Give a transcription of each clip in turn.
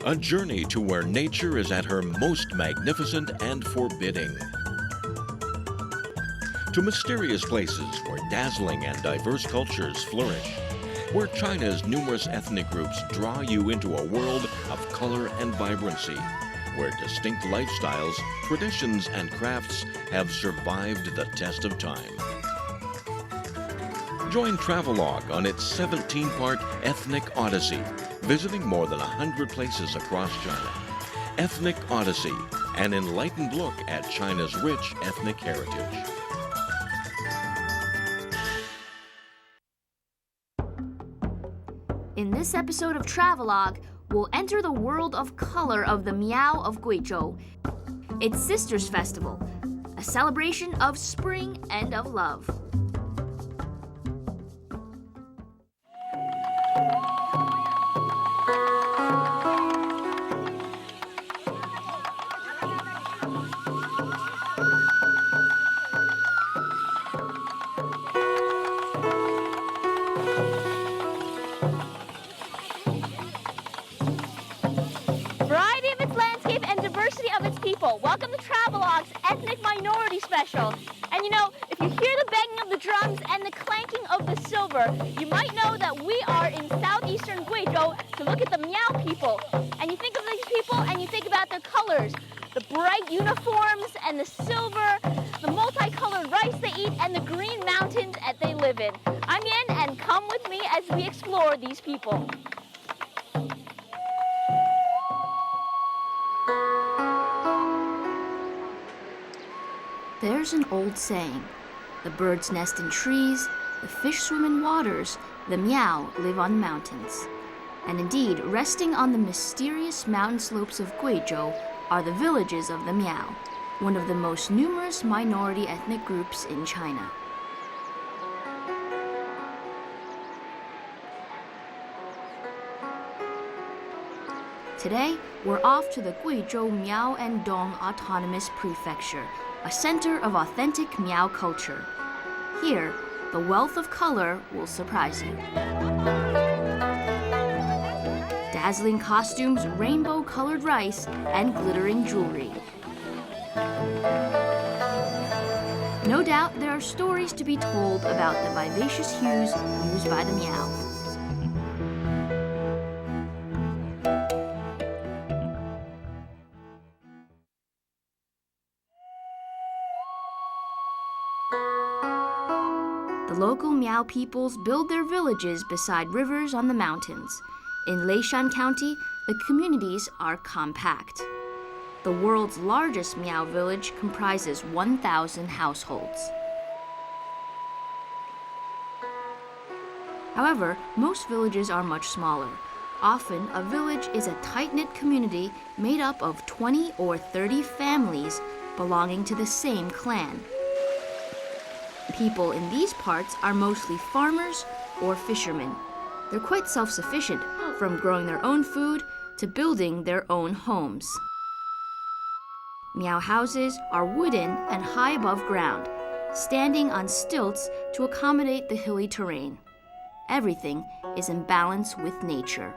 A journey to where nature is at her most magnificent and forbidding. To mysterious places where dazzling and diverse cultures flourish. Where China's numerous ethnic groups draw you into a world of color and vibrancy. Where distinct lifestyles, traditions, and crafts have survived the test of time. Join Travelogue on its 17-part ethnic Odyssey, visiting more than 100 places across China. Ethnic Odyssey, an enlightened look at China's rich ethnic heritage. In this episode of Travelogue, we'll enter the world of color of the Miao of Guizhou, its Sisters Festival, a celebration of spring and of love. Welcome to Travelogue's Ethnic Minority Special. And you know, if you hear the banging of the drums and the clanking of the silver, you might know that we are in southeastern Guizhou to look at the Miao people. And you think of these people and you think about their colors, the bright uniforms and the silver, the multicolored rice they eat, and the green mountains that they live in. I'm Yen, and come with me as we explore these people. There's an old saying, the birds nest in trees, the fish swim in waters, the Miao live on mountains. And indeed, resting on the mysterious mountain slopes of Guizhou are the villages of the Miao, one of the most numerous minority ethnic groups in China. Today, we're off to the Guizhou Miao and Dong Autonomous Prefecture, a center of authentic Miao culture. Here, the wealth of color will surprise you. Dazzling costumes, rainbow-colored rice, and glittering jewelry. No doubt there are stories to be told about the vivacious hues used by the Miao. The local Miao peoples build their villages beside rivers on the mountains. In Leishan County, the communities are compact. The world's largest Miao village comprises 1,000 households. However, most villages are much smaller. Often, a village is a tight-knit community made up of 20 or 30 families belonging to the same clan. People in these parts are mostly farmers or fishermen. They're quite self-sufficient, from growing their own food to building their own homes. Miao houses are wooden and high above ground, standing on stilts to accommodate the hilly terrain. Everything is in balance with nature.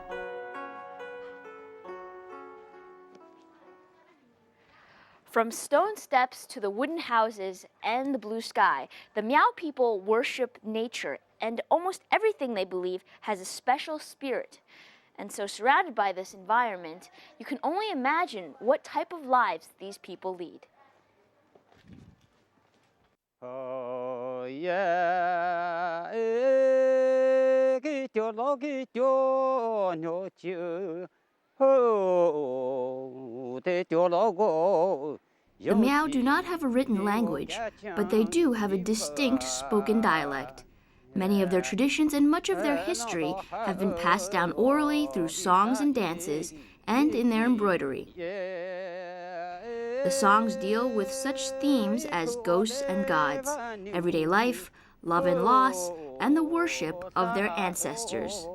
From stone steps to the wooden houses and the blue sky, the Miao people worship nature, and almost everything they believe has a special spirit. And so, surrounded by this environment, you can only imagine what type of lives these people lead. The Miao do not have a written language, but they do have a distinct spoken dialect. Many of their traditions and much of their history have been passed down orally through songs and dances and in their embroidery. The songs deal with such themes as ghosts and gods, everyday life, love and loss, and the worship of their ancestors.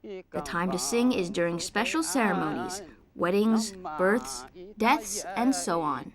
The time to sing is during special ceremonies, weddings, births, deaths, and so on.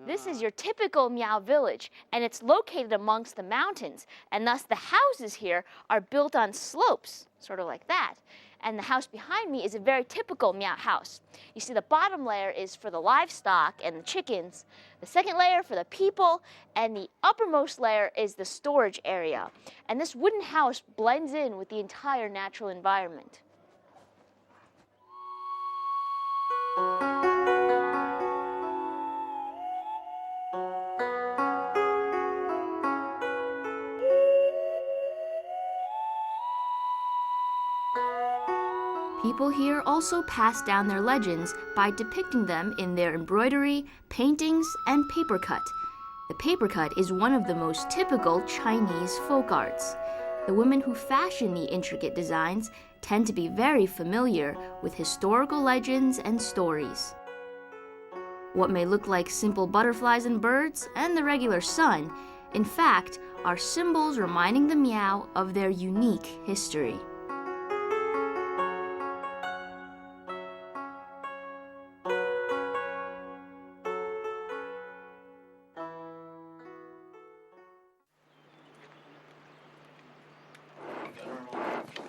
This is your typical Miao village, and it's located amongst the mountains, and thus the houses here are built on slopes, sort of like that. And the house behind me is a very typical Miao house. You see, the bottom layer is for the livestock and the chickens, the second layer for the people, and the uppermost layer is the storage area. And this wooden house blends in with the entire natural environment. People here also pass down their legends by depicting them in their embroidery, paintings, and paper cut. The paper cut is one of the most typical Chinese folk arts. The women who fashion the intricate designs tend to be very familiar with historical legends and stories. What may look like simple butterflies and birds and the regular sun, in fact, are symbols reminding the Miao of their unique history.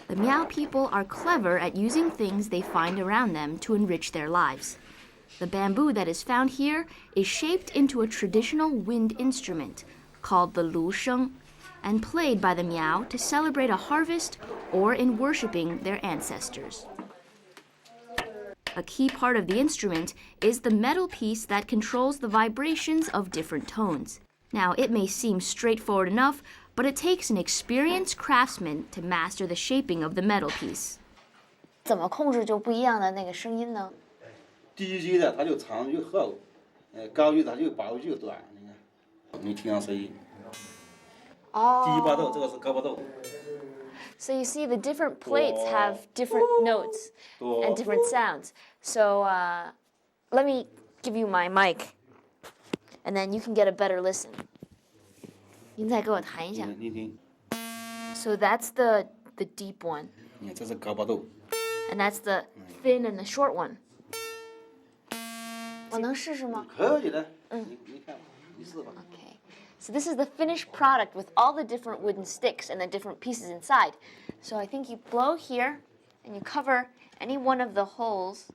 The Miao people are clever at using things they find around them to enrich their lives. The bamboo that is found here is shaped into a traditional wind instrument called the lu sheng and played by the Miao to celebrate a harvest or in worshiping their ancestors. A key part of the instrument is the metal piece that controls the vibrations of different tones. Now, it may seem straightforward enough, but it takes an experienced craftsman to master the shaping of the metal piece. 怎么控制就不一样的那个声音呢？低级的它就长就厚，高级的它就薄就短。你看，你听下声音。低八度，这个是高八度。So you see, the different plates have different notes and different sounds. So let me give you my mic, and then you can get a better listen. 您再给我弹一下。你听。So that's the deep one. 你看，这是高八度。And that's the thin and the short one. 我能试试吗？可以的。你看，你试吧。Okay. So this is the finished product with all the different wooden sticks and the different pieces inside. So I think you blow here and you cover any one of the holes.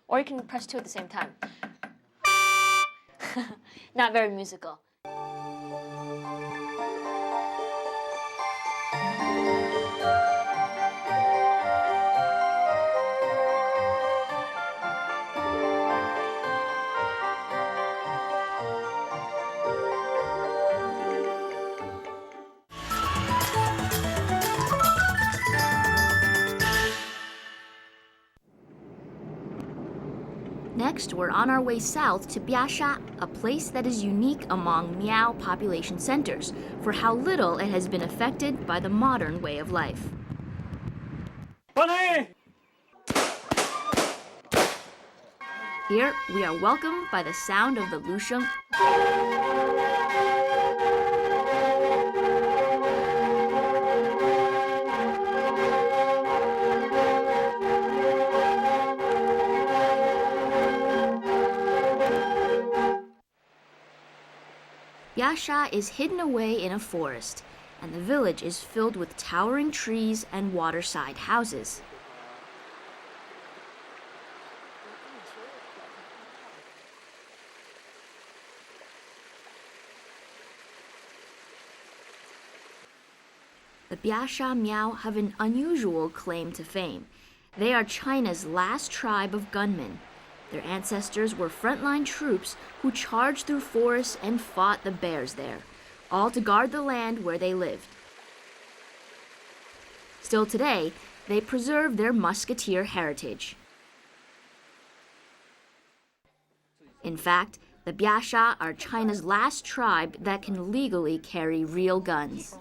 Or you can press two at the same time. Not very musical. Next, we're on our way south to Biasha, a place that is unique among Miao population centers for how little it has been affected by the modern way of life. Here, we are welcomed by the sound of the lusheng. Biasha is hidden away in a forest, and the village is filled with towering trees and waterside houses. The Biasha Miao have an unusual claim to fame. They are China's last tribe of gunmen. Their ancestors were frontline troops who charged through forests and fought the bears there, all to guard the land where they lived. Still today, they preserve their musketeer heritage. In fact, the Biasha are China's last tribe that can legally carry real guns.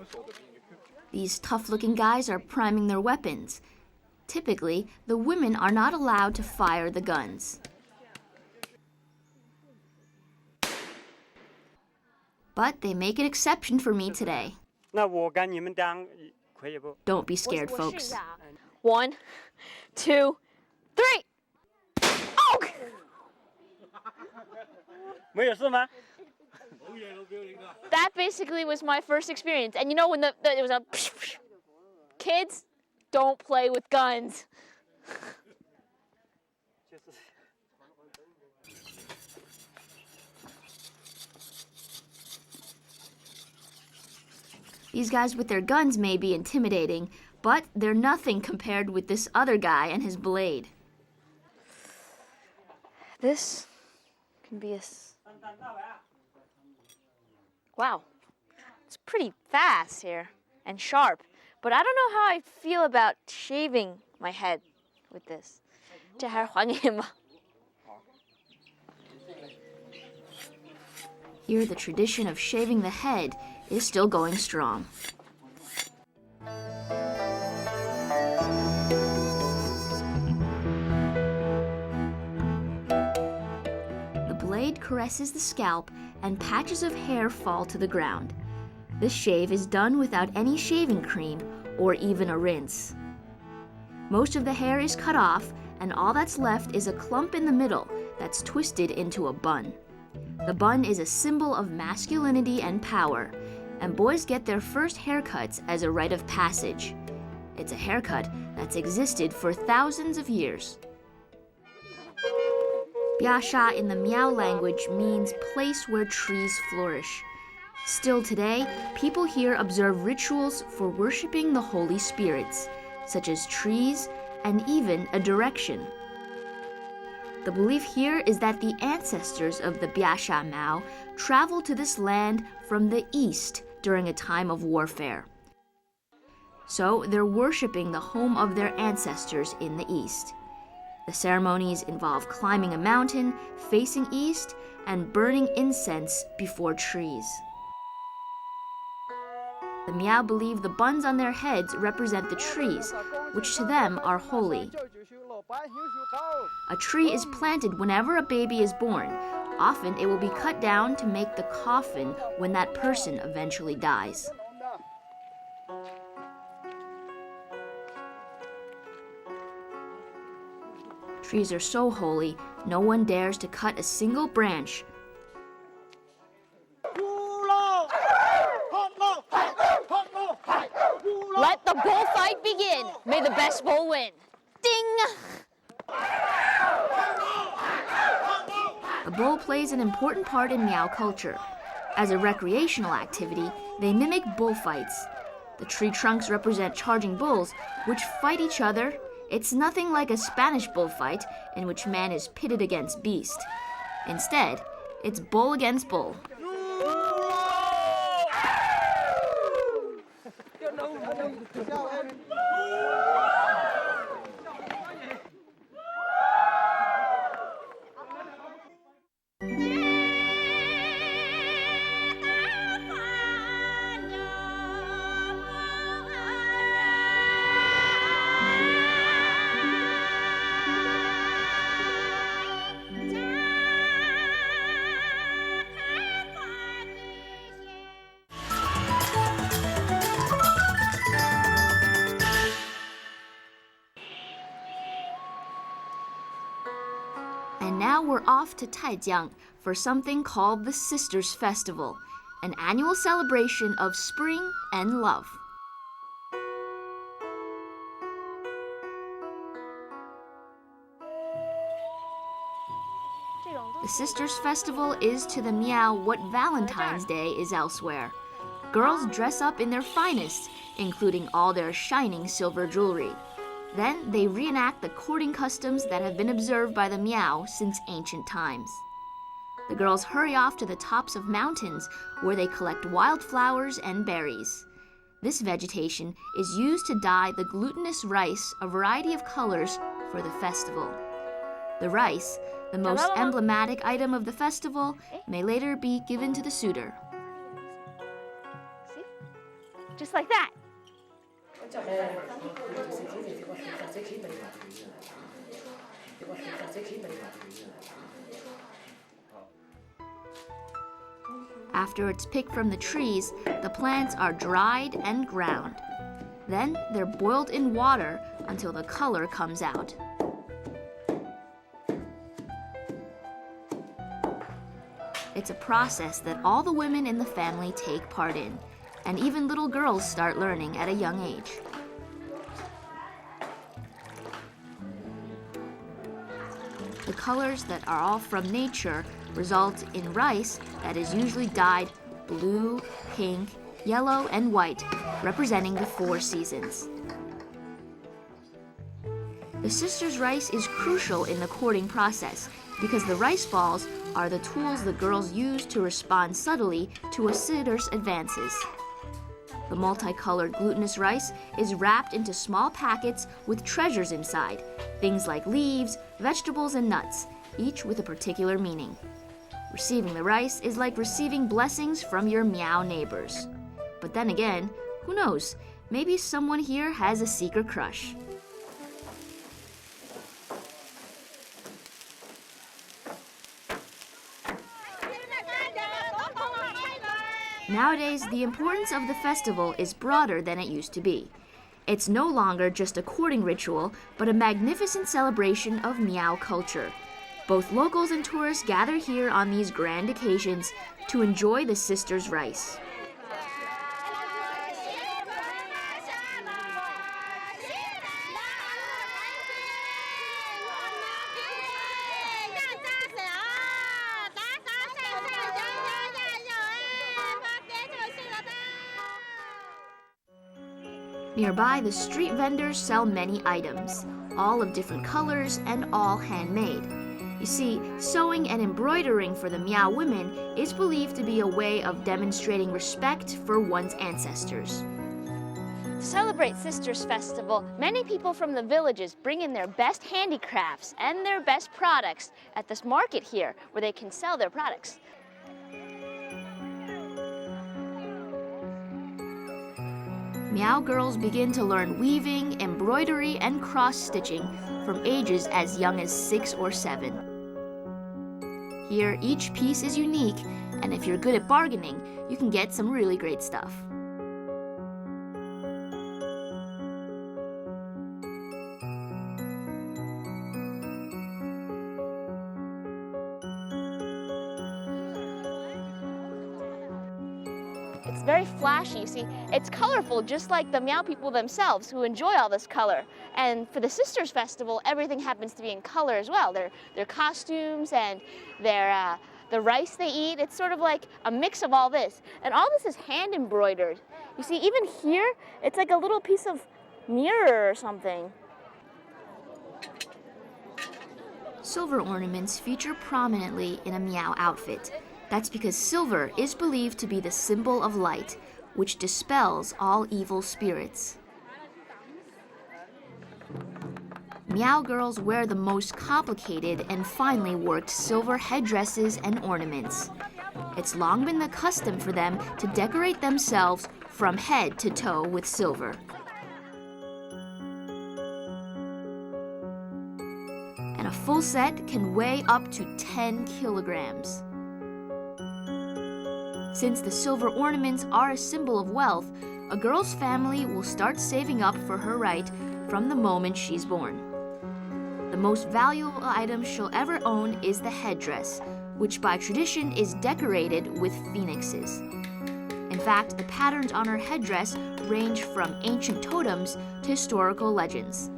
These tough-looking guys are priming their weapons. Typically, the women are not allowed to fire the guns. But they make an exception for me today. Don't be scared, folks. 1, 2, 3. Oh! That basically was my first experience. And you know when it was a kids, don't play with guns. These guys with their guns may be intimidating, but they're nothing compared with this other guy and his blade. This can be a... Wow, it's pretty fast here and sharp, but I don't know how I feel about shaving my head with this. 这还是还给你吧。 Here, the tradition of shaving the head is still going strong. The blade caresses the scalp and patches of hair fall to the ground. This shave is done without any shaving cream or even a rinse. Most of the hair is cut off, and all that's left is a clump in the middle that's twisted into a bun. The bun is a symbol of masculinity and power, and boys get their first haircuts as a rite of passage. It's a haircut that's existed for thousands of years. Biasha in the Miao language means place where trees flourish. Still today, people here observe rituals for worshiping the holy spirits, such as trees and even a direction. The belief here is that the ancestors of the Biasha Mao traveled to this land from the east during a time of warfare. So they're worshiping the home of their ancestors in the east. The ceremonies involve climbing a mountain, facing east, and burning incense before trees. The Miao believe the buns on their heads represent the trees, which to them are holy. A tree is planted whenever a baby is born. Often it will be cut down to make the coffin when that person eventually dies. Trees are so holy, no one dares to cut a single branch. Let the bullfight begin. May the best bull win. Ding! The bull plays an important part in Miao culture. As a recreational activity, they mimic bullfights. The tree trunks represent charging bulls, which fight each other. It's nothing like a Spanish bullfight in which man is pitted against beast. Instead, it's bull against bull. And now we're off to Taijiang for something called the Sisters Festival, an annual celebration of spring and love. The Sisters Festival is to the Miao what Valentine's Day is elsewhere. Girls dress up in their finest, including all their shining silver jewelry. Then they reenact the courting customs that have been observed by the Miao since ancient times. The girls hurry off to the tops of mountains where they collect wildflowers and berries. This vegetation is used to dye the glutinous rice a variety of colors for the festival. The rice, the most emblematic item of the festival, may later be given to the suitor. See? Just like that. After it's picked from the trees, the plants are dried and ground. Then they're boiled in water until the color comes out. It's a process that all the women in the family take part in, and even little girls start learning at a young age. The colors that are all from nature result in rice that is usually dyed blue, pink, yellow, and white, representing the 4 seasons. The sisters' rice is crucial in the courting process because the rice balls are the tools the girls use to respond subtly to a sitter's advances. The multicolored glutinous rice is wrapped into small packets with treasures inside, things like leaves, vegetables, and nuts, each with a particular meaning. Receiving the rice is like receiving blessings from your meow neighbors. But then again, who knows? Maybe someone here has a secret crush. Nowadays, the importance of the festival is broader than it used to be. It's no longer just a courting ritual, but a magnificent celebration of meow culture. Both locals and tourists gather here on these grand occasions to enjoy the sisters' rice. Nearby, the street vendors sell many items, all of different colors and all handmade. You see, sewing and embroidering for the Meow women is believed to be a way of demonstrating respect for one's ancestors. To celebrate Sisters Festival, many people from the villages bring in their best handicrafts and their best products at this market here, where they can sell their products. Meow girls begin to learn weaving, embroidery, and cross-stitching from ages as young as 6 or 7. Here, each piece is unique, and if you're good at bargaining, you can get some really great stuff. It's very flashy, you see. It's colorful, just like the Meow people themselves, who enjoy all this color. And for the Sisters Festival, everything happens to be in color as well. Their costumes and the rice they eat, it's sort of like a mix of all this. And all this is hand embroidered. You see, even here, it's like a little piece of mirror or something. Silver ornaments feature prominently in a Meow outfit. That's because silver is believed to be the symbol of light, which dispels all evil spirits. Meow girls wear the most complicated and finely worked silver headdresses and ornaments. It's long been the custom for them to decorate themselves from head to toe with silver. And a full set can weigh up to 10 kilograms. Since the silver ornaments are a symbol of wealth, a girl's family will start saving up for her right from the moment she's born. The most valuable item she'll ever own is the headdress, which by tradition is decorated with phoenixes. In fact, the patterns on her headdress range from ancient totems to historical legends.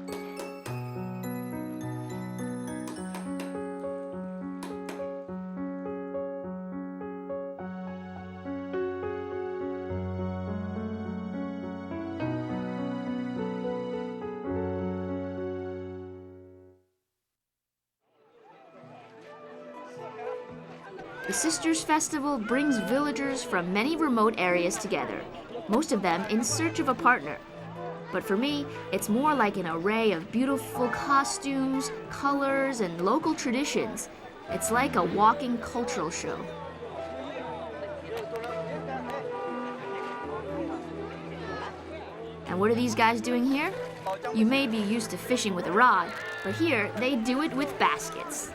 The Sisters Festival brings villagers from many remote areas together, most of them in search of a partner. But for me, it's more like an array of beautiful costumes, colors, and local traditions. It's like a walking cultural show. And what are these guys doing here? You may be used to fishing with a rod, but here they do it with baskets.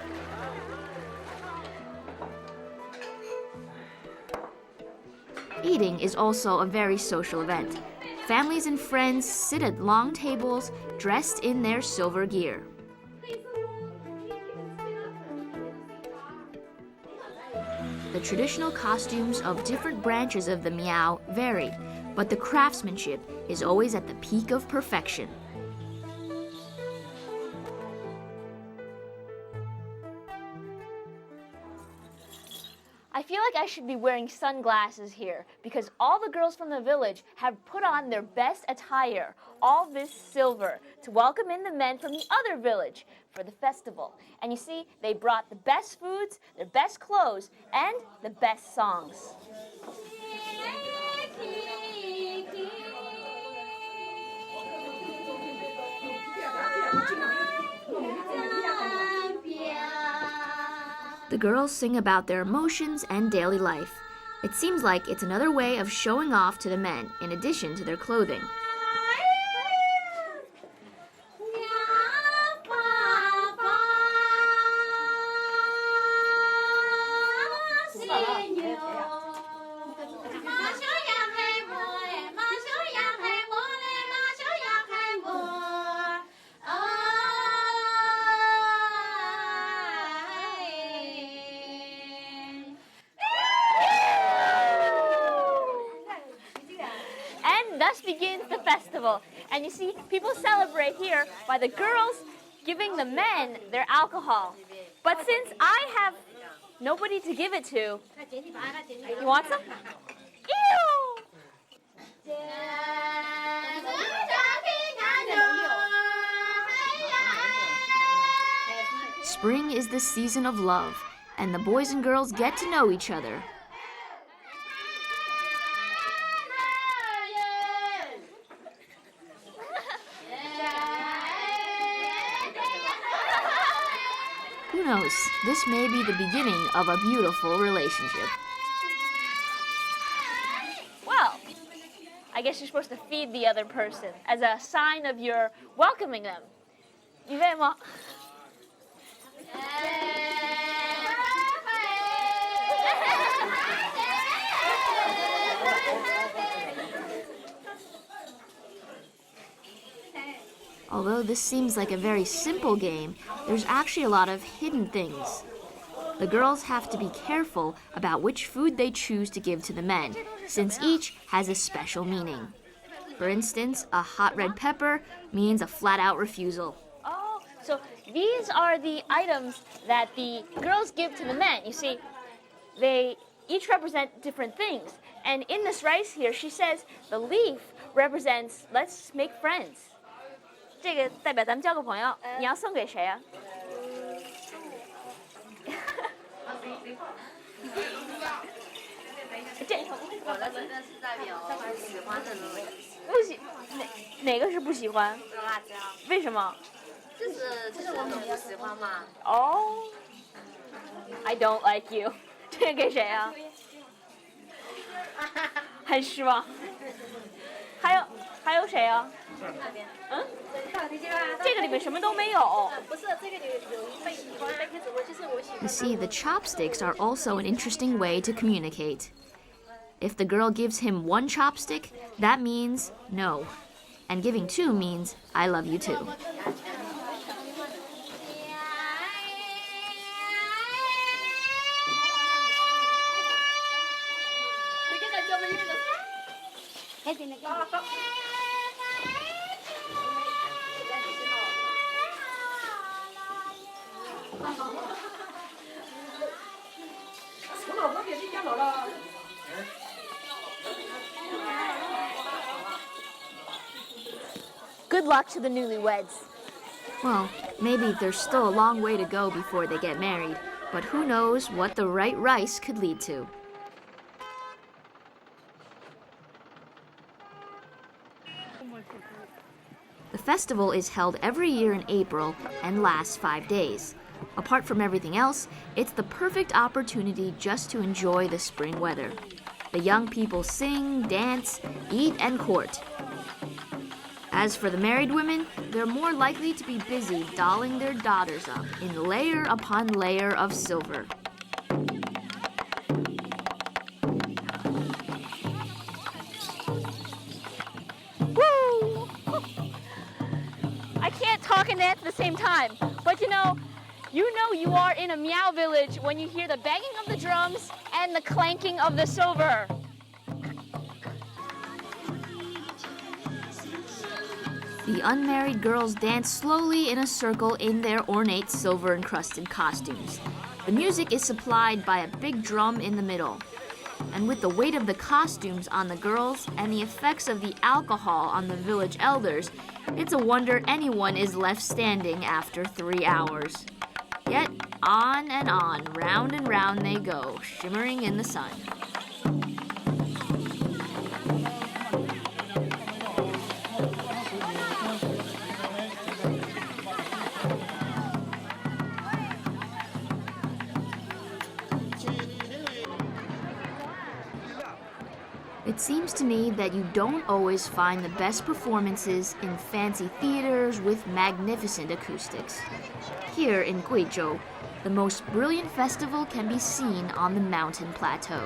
Eating is also a very social event. Families and friends sit at long tables dressed in their silver gear. The traditional costumes of different branches of the Miao vary, but the craftsmanship is always at the peak of perfection. I feel like I should be wearing sunglasses here because all the girls from the village have put on their best attire, all this silver, to welcome in the men from the other village for the festival. And you see, they brought the best foods, their best clothes, and the best songs. The girls sing about their emotions and daily life. It seems like it's another way of showing off to the men, in addition to their clothing. Thus begins the festival. And you see, people celebrate here by the girls giving the men their alcohol. But since I have nobody to give it to, you want some? Ew! Spring is the season of love, and the boys and girls get to know each other. Who knows? This may be the beginning of a beautiful relationship. Well, I guess you're supposed to feed the other person as a sign of your welcoming them. 你愿意吗？ Although this seems like a very simple game, there's actually a lot of hidden things. The girls have to be careful about which food they choose to give to the men, since each has a special meaning. For instance, a hot red pepper means a flat-out refusal. Oh, so these are the items that the girls give to the men. You see, they each represent different things. And in this rice here, she says the leaf represents let's make friends. 这个代表咱们交个朋友，你要送给谁啊？这我的这个是代表不喜欢的那个。不喜哪个是不喜欢？辣椒。为什么？就是我们不喜欢嘛。哦。I don't like you 。这个给谁啊？很失望。还有谁啊？嗯？这个里面什么都没有。不是，这个里有一杯喜欢，就是我喜欢。You see, the chopsticks are also an interesting way to communicate. If the girl gives him one chopstick, that means no. And giving two means I love you too. Good luck to the newlyweds. Well, maybe there's still a long way to go before they get married, but who knows what the right rice could lead to. The festival is held every year in April and lasts 5 days. Apart from everything else, it's the perfect opportunity just to enjoy the spring weather. The young people sing, dance, eat, and court. As for the married women, they're more likely to be busy dolling their daughters up in layer upon layer of silver. and dance at the same time. But you know you are in a Miao village when you hear the banging of the drums and the clanking of the silver. The unmarried girls dance slowly in a circle in their ornate silver-encrusted costumes. The music is supplied by a big drum in the middle. And with the weight of the costumes on the girls and the effects of the alcohol on the village elders, it's a wonder anyone is left standing after 3 hours. Yet on and on, round and round they go, shimmering in the sun. It seems to me that you don't always find the best performances in fancy theaters with magnificent acoustics. Here in Guizhou, the most brilliant festival can be seen on the mountain plateau,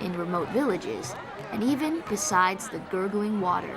in remote villages, and even besides the gurgling water.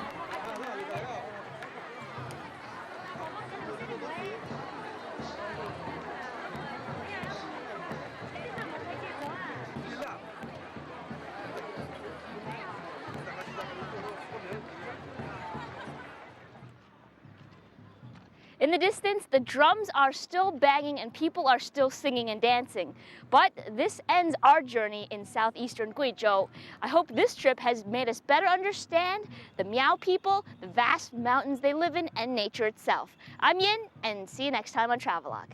In the distance, the drums are still banging and people are still singing and dancing. But this ends our journey in southeastern Guizhou. I hope this trip has made us better understand the Miao people, the vast mountains they live in, and nature itself. I'm Yin, and see you next time on Travelogue.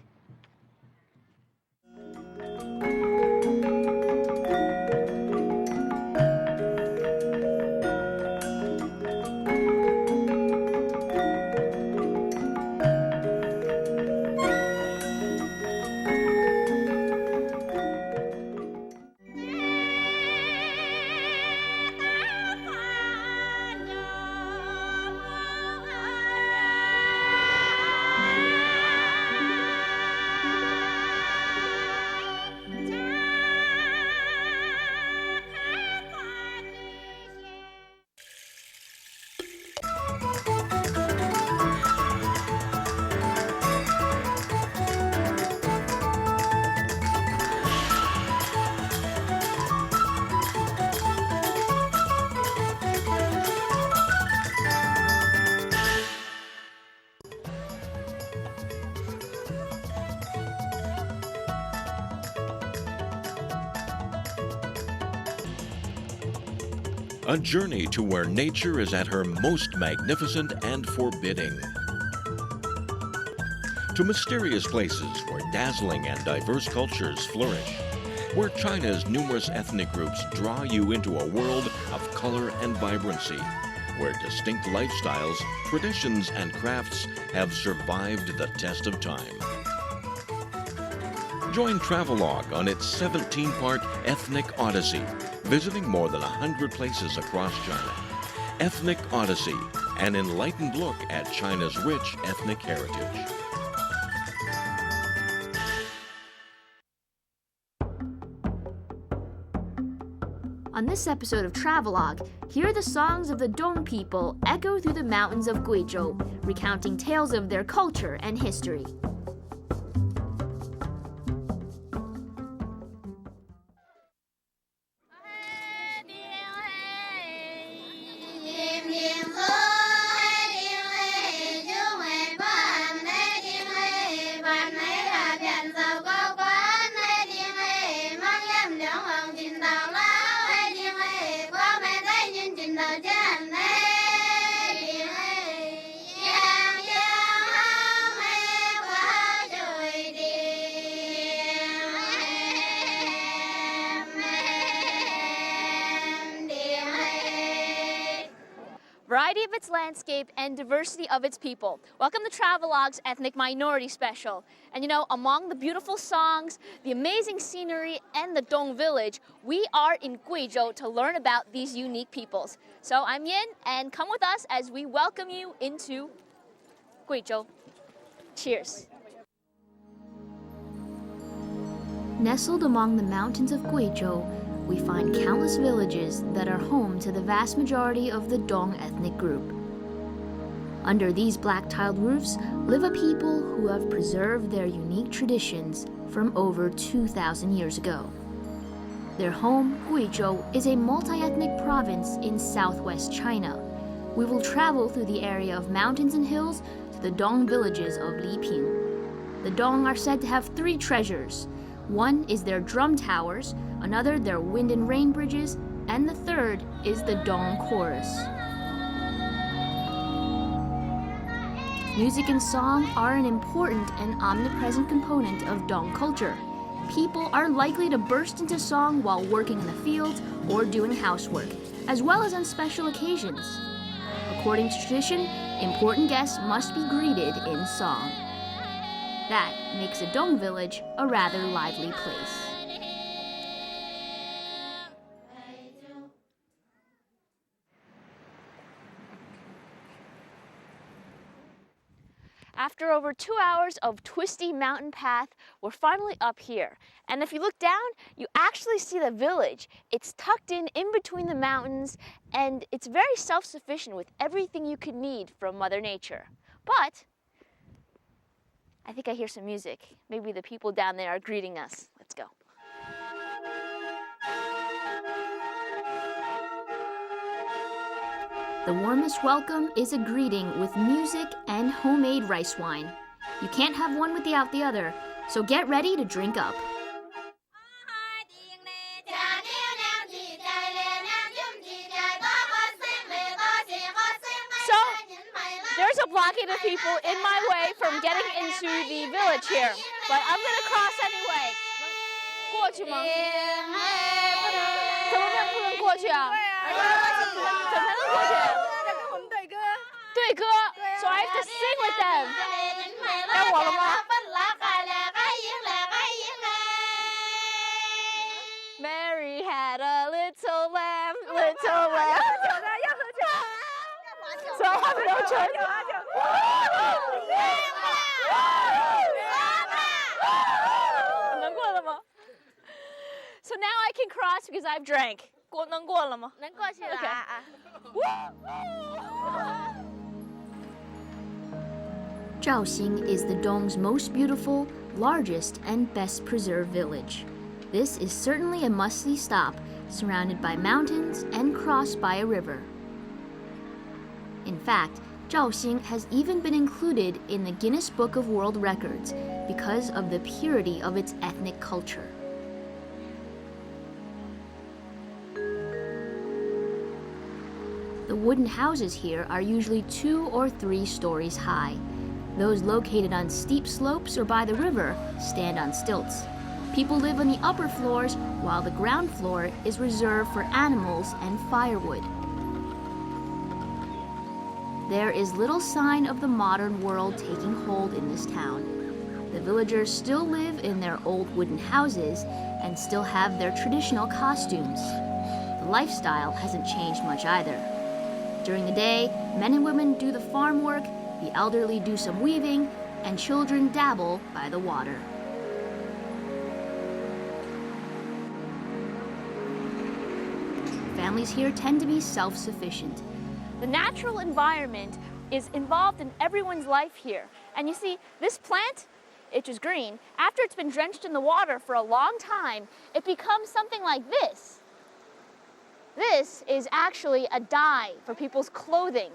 A journey to where nature is at her most magnificent and forbidding. To mysterious places where dazzling and diverse cultures flourish. Where China's numerous ethnic groups draw you into a world of color and vibrancy. Where distinct lifestyles, traditions, and crafts have survived the test of time. Join Travelogue on its 17-part ethnic Odyssey, visiting more than 100 places across China. Ethnic Odyssey, an enlightened look at China's rich ethnic heritage. On this episode of Travelogue, hear the songs of the Dong people echo through the mountains of Guizhou, recounting tales of their culture and history. Variety of its landscape and diversity of its people. Welcome to Travelogue's Ethnic Minority Special. And you know, among the beautiful songs, the amazing scenery, and the Dong village, we are in Guizhou to learn about these unique peoples. So I'm Yin, and come with us as we welcome you into Guizhou. Cheers. Nestled among the mountains of Guizhou, we find countless villages that are home to the vast majority of the Dong ethnic group. Under these black-tiled roofs live a people who have preserved their unique traditions from over 2,000 years ago. Their home, Guizhou, is a multi-ethnic province in southwest China. We will travel through the area of mountains and hills to the Dong villages of Liping. The Dong are said to have 3 treasures. One is their drum towers, another their wind and rain bridges, and the third is the Dong chorus. Music and song are an important and omnipresent component of Dong culture. People are likely to burst into song while working in the fields or doing housework, as well as on special occasions. According to tradition, important guests must be greeted in song. That makes a Dong village a rather lively place. After over 2 hours of twisty mountain path, we're finally up here. And if you look down, you actually see the village. It's tucked in between the mountains, and it's very self-sufficient with everything you could need from Mother Nature. But I think I hear some music. Maybe the people down there are greeting us. Let's go. The warmest welcome is a greeting with music and homemade rice wine. You can't have one without the other, so get ready to drink up. So, there's a blockade of people in my way from getting into the village here, but I'm going to cross anyway. 过去吗？怎么不能过去啊？怎么能过去？对歌。So I have to sing with them. 该我了吗？ Mary had a little lamb, little lamb. 所以他们都成。能过了吗？ So now I can cross because I've drank. 能过了吗？能过去了。Zhaoxing is the Dong's most beautiful, largest, and best preserved village. This is certainly a must-see stop, surrounded by mountains and crossed by a river. In fact, Zhaoxing has even been included in the Guinness Book of World Records because of the purity of its ethnic culture. The wooden houses here are usually 2 or 3 stories high. Those located on steep slopes or by the river stand on stilts. People live on the upper floors, while the ground floor is reserved for animals and firewood. There is little sign of the modern world taking hold in this town. The villagers still live in their old wooden houses and still have their traditional costumes. The lifestyle hasn't changed much either. During the day, men and women do the farm work, the elderly do some weaving, and children dabble by the water. Families here tend to be self-sufficient. The natural environment is involved in everyone's life here. And you see, this plant, which is green, after it's been drenched in the water for a long time, it becomes something like this. This is actually a dye for people's clothing.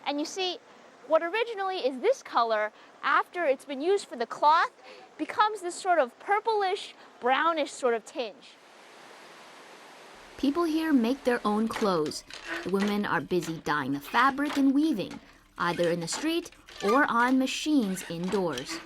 And you see, what originally is this color, after it's been used for the cloth, becomes this sort of purplish, brownish sort of tinge. People here make their own clothes. The women are busy dyeing the fabric and weaving, either in the street or on machines indoors.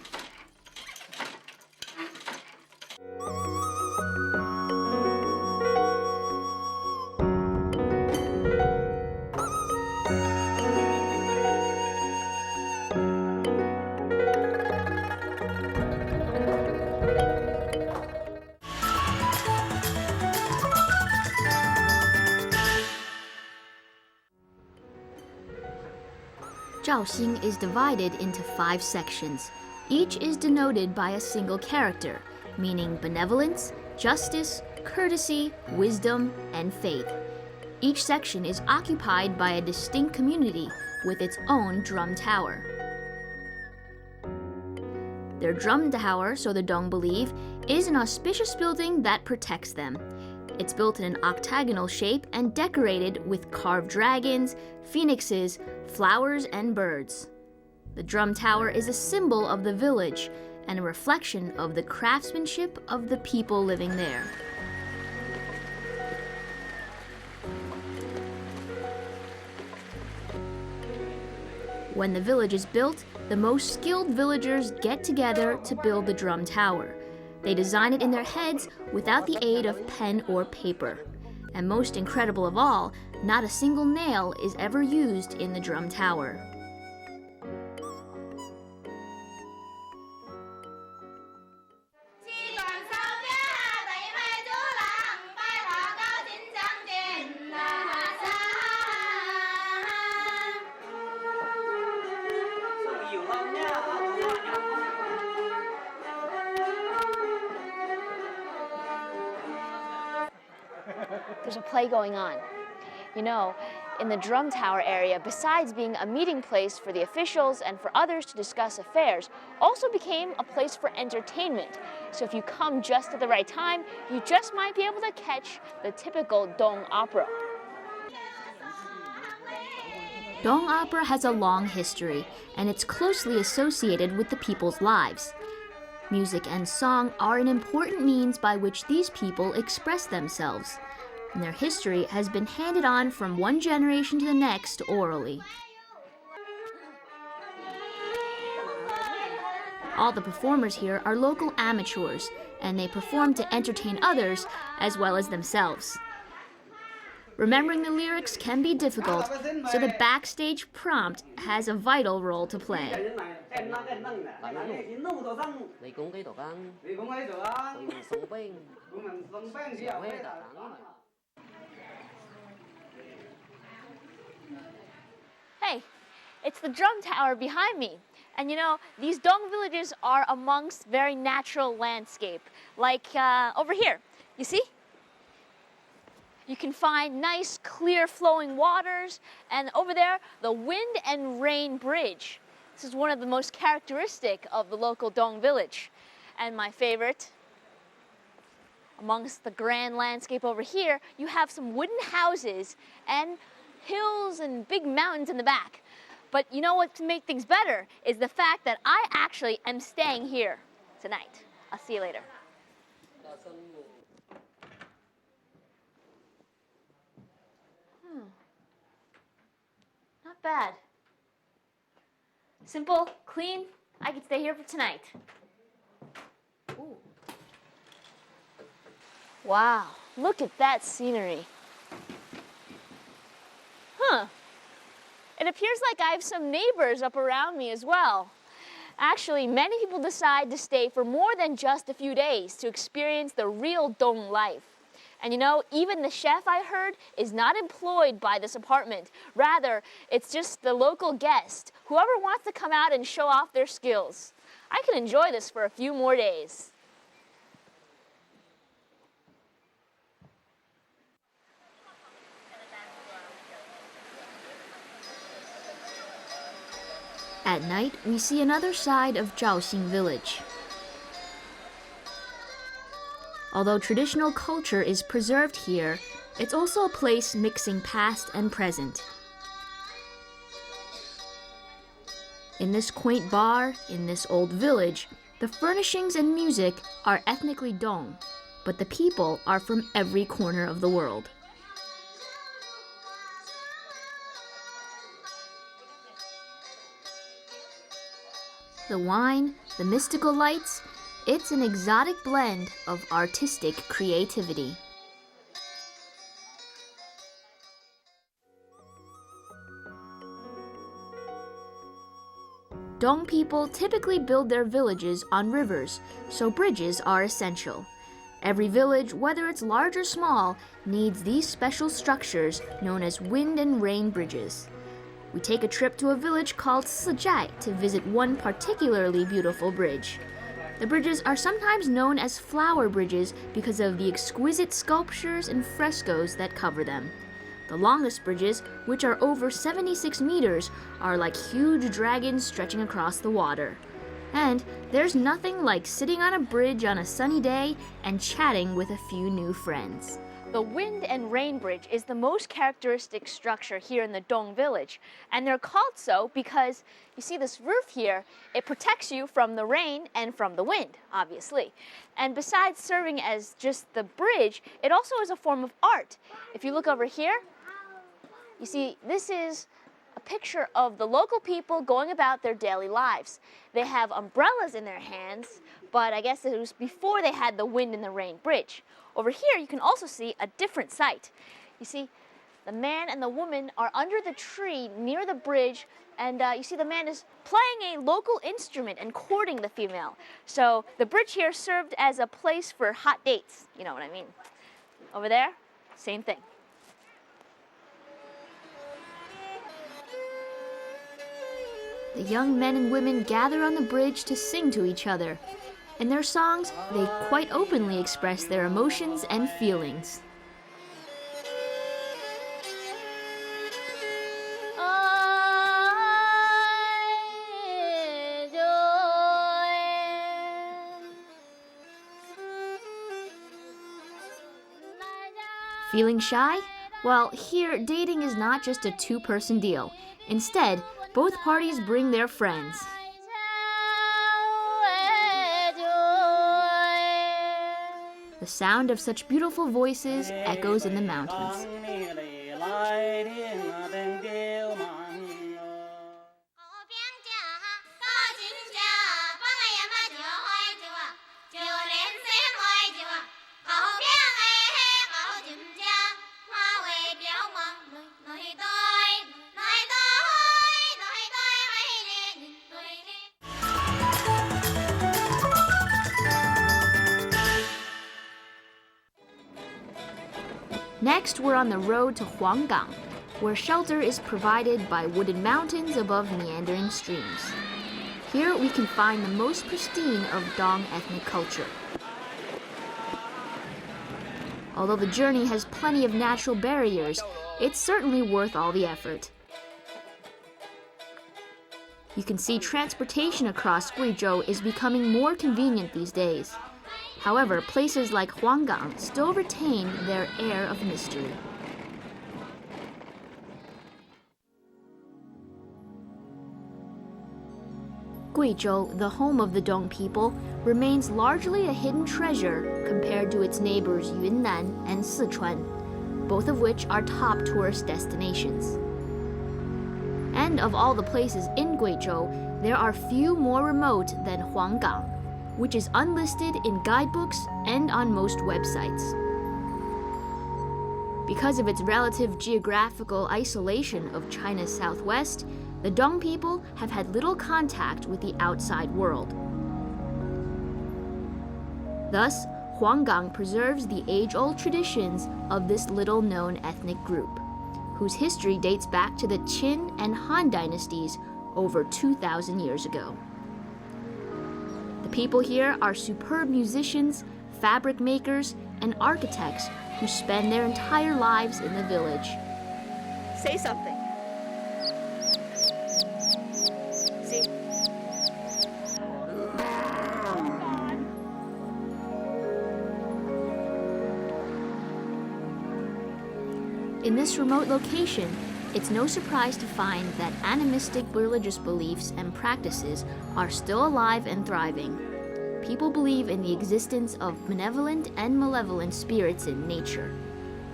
Zhaoxing is divided into 5 sections. Each is denoted by a single character, meaning benevolence, justice, courtesy, wisdom, and faith. Each section is occupied by a distinct community with its own drum tower. Their drum tower, so the Dong believe, is an auspicious building that protects them. It's built in an octagonal shape and decorated with carved dragons, phoenixes, flowers, and birds. The drum tower is a symbol of the village and a reflection of the craftsmanship of the people living there. When the village is built, the most skilled villagers get together to build the drum tower. They design it in their heads without the aid of pen or paper. And most incredible of all, not a single nail is ever used in the drum tower. There's a play going on. You know, in the drum tower area, besides being a meeting place for the officials and for others to discuss affairs, also became a place for entertainment. So if you come just at the right time, you just might be able to catch the typical Dong opera. Dong opera has a long history, and it's closely associated with the people's lives. Music and song are an important means by which these people express themselves, and their history has been handed on from one generation to the next orally. All the performers here are local amateurs, and they perform to entertain others as well as themselves. Remembering the lyrics can be difficult, so the backstage prompt has a vital role to play. Hey, it's the drum tower behind me. And you know, these Dong villages are amongst very natural landscape. Like over here, you see? You can find nice, clear flowing waters, and over there, the wind and rain bridge. This is one of the most characteristic of the local Dong village. And my favorite, amongst the grand landscape over here, you have some wooden houses and hills and big mountains in the back. But you know what to make things better is the fact that I actually am staying here tonight. I'll see you later. Not bad. Simple, clean. I can stay here for tonight. Ooh. Wow, look at that scenery. Huh. It appears like I have some neighbors up around me as well. Actually, many people decide to stay for more than just a few days to experience the real Dong life. And you know, even the chef, I heard, is not employed by this apartment. Rather, it's just the local guest, whoever wants to come out and show off their skills. I can enjoy this for a few more days. At night, we see another side of Zhaoxing village. Although traditional culture is preserved here, it's also a place mixing past and present. In this quaint bar, in this old village, the furnishings and music are ethnically Dong, but the people are from every corner of the world. The wine, the mystical lights, it's an exotic blend of artistic creativity. Dong people typically build their villages on rivers, so bridges are essential. Every village, whether it's large or small, needs these special structures known as wind and rain bridges. We take a trip to a village called Sijai to visit one particularly beautiful bridge. The bridges are sometimes known as flower bridges because of the exquisite sculptures and frescoes that cover them. The longest bridges, which are over 76 meters, are like huge dragons stretching across the water. And there's nothing like sitting on a bridge on a sunny day and chatting with a few new friends. The Wind and Rain Bridge is the most characteristic structure here in the Dong village. And they're called so because you see this roof here, it protects you from the rain and from the wind, obviously. And besides serving as just the bridge, it also is a form of art. If you look over here, you see this is a picture of the local people going about their daily lives. They have umbrellas in their hands, but I guess it was before they had the Wind and the Rain Bridge. Over here, you can also see a different sight. You see, the man and the woman are under the tree near the bridge, and you see the man is playing a local instrument and courting the female. So the bridge here served as a place for hot dates. You know what I mean? Over there, same thing. The young men and women gather on the bridge to sing to each other. In their songs, they quite openly express their emotions and feelings. Feeling shy? Well, here, dating is not just a two-person deal. Instead, both parties bring their friends. The sound of such beautiful voices echoes in the mountains. Next, we're on the road to Huanggang, where shelter is provided by wooded mountains above meandering streams. Here we can find the most pristine of Dong ethnic culture. Although the journey has plenty of natural barriers, it's certainly worth all the effort. You can see transportation across Guizhou is becoming more convenient these days. However, places like Huanggang still retain their air of mystery. Guizhou, the home of the Dong people, remains largely a hidden treasure compared to its neighbors Yunnan and Sichuan, both of which are top tourist destinations. And of all the places in Guizhou, there are few more remote than Huanggang, which is unlisted in guidebooks and on most websites. Because of its relative geographical isolation of China's southwest, the Dong people have had little contact with the outside world. Thus, Huanggang preserves the age-old traditions of this little-known ethnic group, whose history dates back to the Qin and Han dynasties over 2,000 years ago. The people here are superb musicians, fabric makers, and architects who spend their entire lives in the village. Say something. See? In this remote location, it's no surprise to find that animistic religious beliefs and practices are still alive and thriving. People believe in the existence of benevolent and malevolent spirits in nature.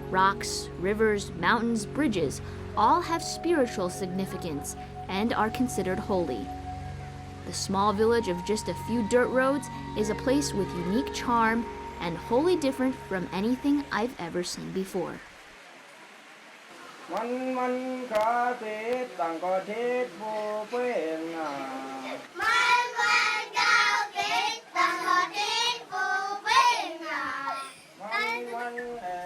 Rocks, rivers, mountains, bridges all have spiritual significance and are considered holy. The small village of just a few dirt roads is a place with unique charm and wholly different from anything I've ever seen before.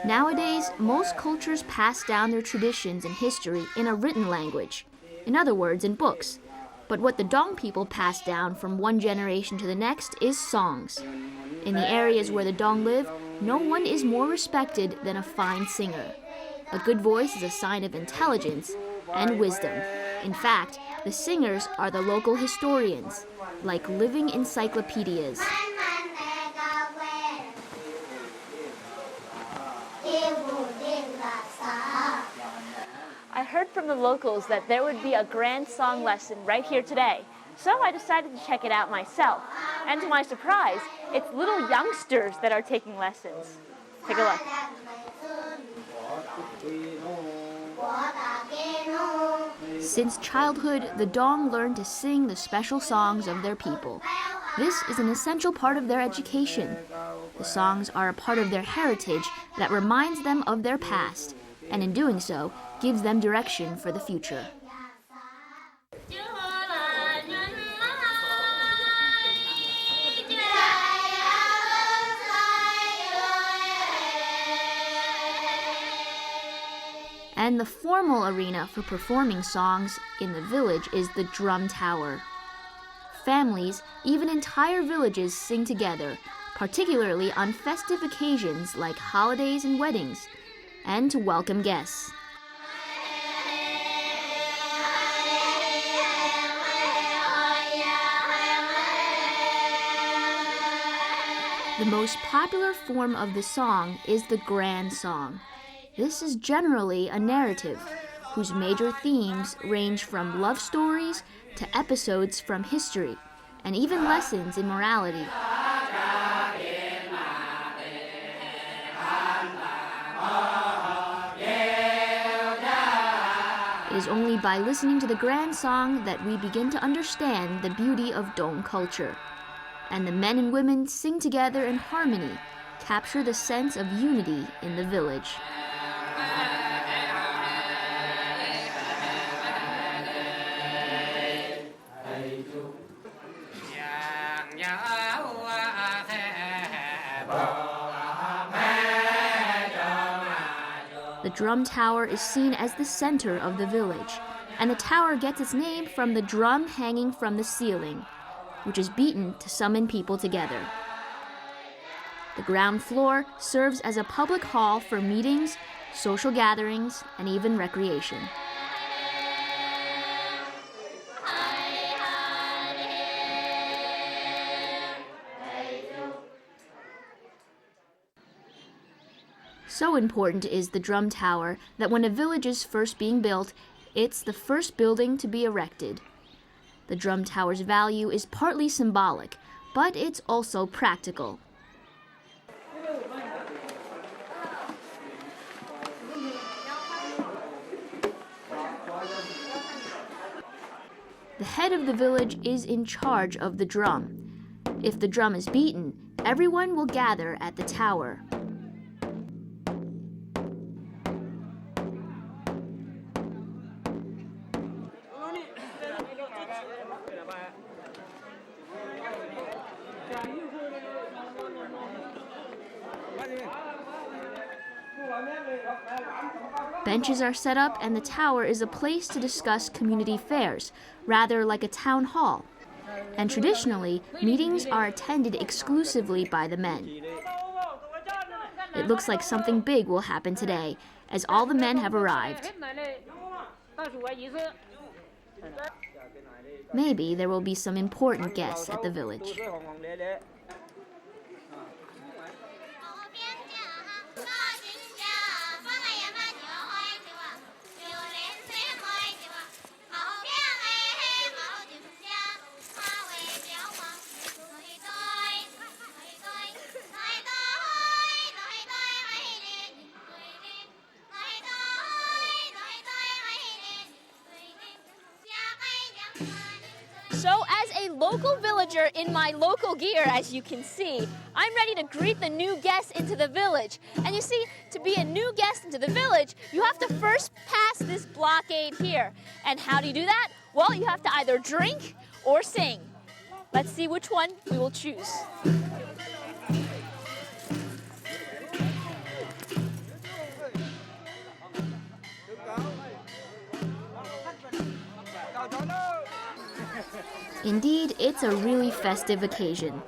Nowadays, most cultures pass down their traditions and history in a written language, in other words, in books. But what the Dong people pass down from one generation to the next is songs. In the areas where the Dong live, no one is more respected than a fine singer. A good voice is a sign of intelligence and wisdom. In fact, the singers are the local historians, like living encyclopedias. I heard from the locals that there would be a grand song lesson right here today, so I decided to check it out myself. And to my surprise, it's little youngsters that are taking lessons. Take a look. Since childhood, the Dong learn to sing the special songs of their people. This is an essential part of their education. The songs are a part of their heritage that reminds them of their past, and in doing so, gives them direction for the future. And the formal arena for performing songs in the village is the drum tower. Families, even entire villages, sing together, particularly on festive occasions like holidays and weddings, and to welcome guests. The most popular form of the song is the grand song. This is generally a narrative, whose major themes range from love stories to episodes from history, and even lessons in morality. It is only by listening to the grand song that we begin to understand the beauty of Dong culture. And the men and women sing together in harmony, capture the sense of unity in the village. The drum tower is seen as the center of the village, and the tower gets its name from the drum hanging from the ceiling, which is beaten to summon people together. The ground floor serves as a public hall for meetings, social gatherings, and even recreation. So important is the drum tower that when a village is first being built, it's the first building to be erected. The drum tower's value is partly symbolic, but it's also practical. The head of the village is in charge of the drum. If the drum is beaten, everyone will gather at the tower. Benches are set up, and the tower is a place to discuss community affairs, rather like a town hall. And traditionally, meetings are attended exclusively by the men. It looks like something big will happen today, as all the men have arrived. Maybe there will be some important guests at the village. So as a local villager in my local gear, as you can see, I'm ready to greet the new guests into the village. And you see, to be a new guest into the village, you have to first pass this blockade here. And how do you do that? Well, you have to either drink or sing. Let's see which one we will choose. Indeed, it's a really festive occasion.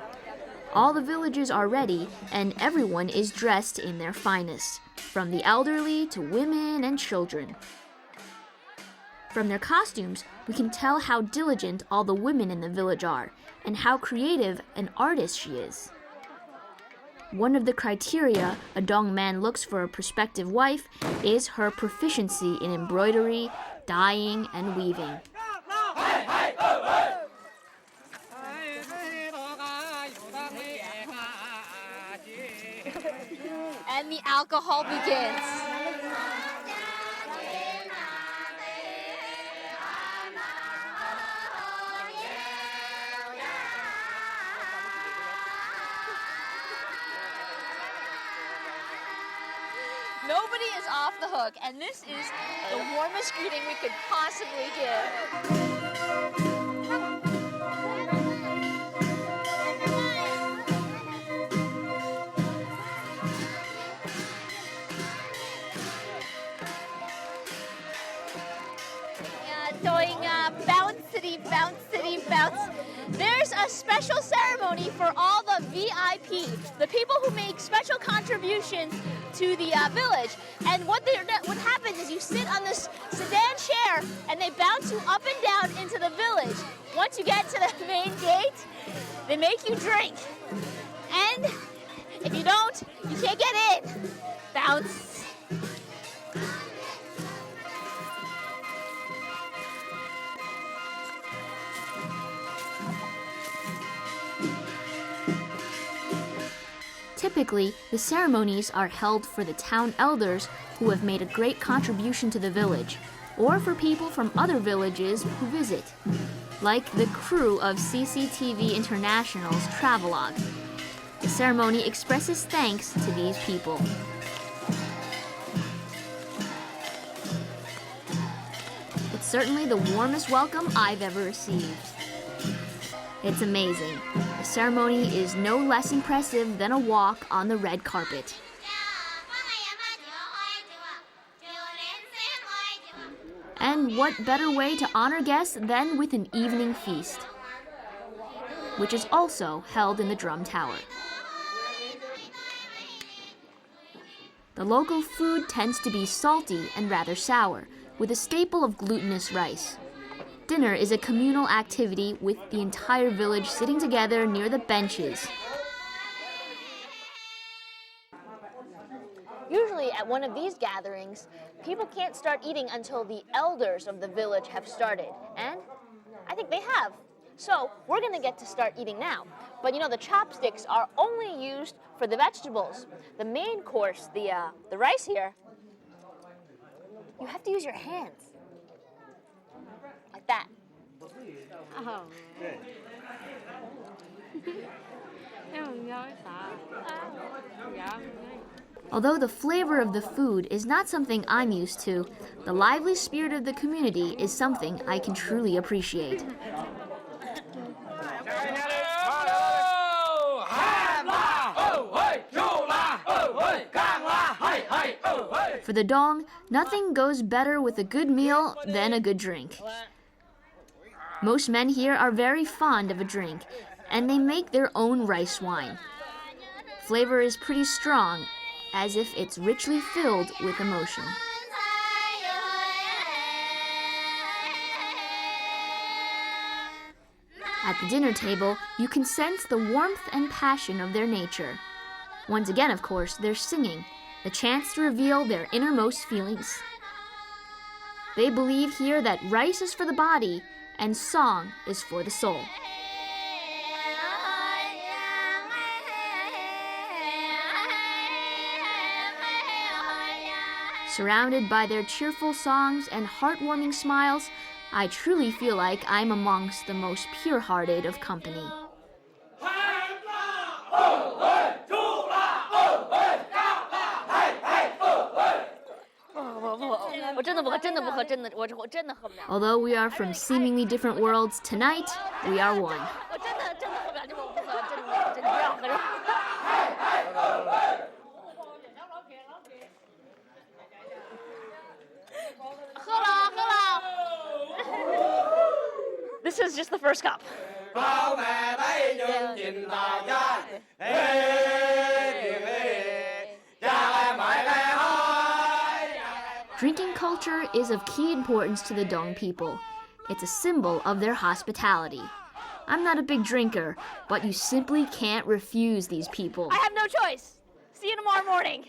All the villages are ready, and everyone is dressed in their finest, from the elderly to women and children. From their costumes, we can tell how diligent all the women in the village are, and how creative an artist she is. One of the criteria a Dong man looks for a prospective wife is her proficiency in embroidery, dyeing, and weaving. And the alcohol begins. Nobody is off the hook, and this is the warmest greeting we could possibly give. Doing bounce city, bounce city, bounce. There's a special ceremony for all the VIP, the people who make special contributions to the village. And what happens is you sit on this sedan chair and they bounce you up and down into the village. Once you get to the main gate, they make you drink. And if you don't, you can't get in. Bounce. Typically, the ceremonies are held for the town elders who have made a great contribution to the village, or for people from other villages who visit, like the crew of CCTV International's Travelogue. The ceremony expresses thanks to these people. It's certainly the warmest welcome I've ever received. It's amazing. The ceremony is no less impressive than a walk on the red carpet. And what better way to honor guests than with an evening feast, which is also held in the Drum Tower. The local food tends to be salty and rather sour, with a staple of glutinous rice. Dinner is a communal activity with the entire village sitting together near the benches. Usually at one of these gatherings, people can't start eating until the elders of the village have started. And I think they have. So we're going to get to start eating now. But you know, the chopsticks are only used for the vegetables. The main course, the rice here, you have to use your hands. Like that. Oh. Although the flavor of the food is not something I'm used to, the lively spirit of the community is something I can truly appreciate. For the Dong, nothing goes better with a good meal than a good drink. Most men here are very fond of a drink, and they make their own rice wine. Flavor is pretty strong, as if it's richly filled with emotion. At the dinner table, you can sense the warmth and passion of their nature. Once again, of course, they're singing, the chance to reveal their innermost feelings. They believe here that rice is for the body and song is for the soul. Surrounded by their cheerful songs and heartwarming smiles, I truly feel like I'm amongst the most pure-hearted of company. Although we are from seemingly different worlds, tonight we are one. This is just the first cup. Drinking culture is of key importance to the Dong people. It's a symbol of their hospitality. I'm not a big drinker, but you simply can't refuse these people. I have no choice. See you tomorrow morning.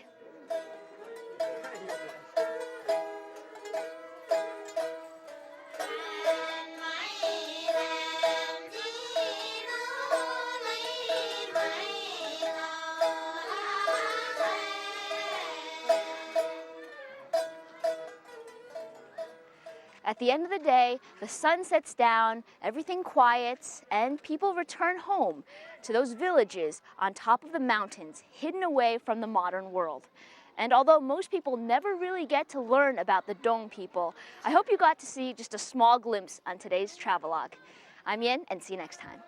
At the end of the day, the sun sets down, everything quiets, and people return home to those villages on top of the mountains, hidden away from the modern world. And although most people never really get to learn about the Dong people, I hope you got to see just a small glimpse on today's Travelogue. I'm Yen, and see you next time.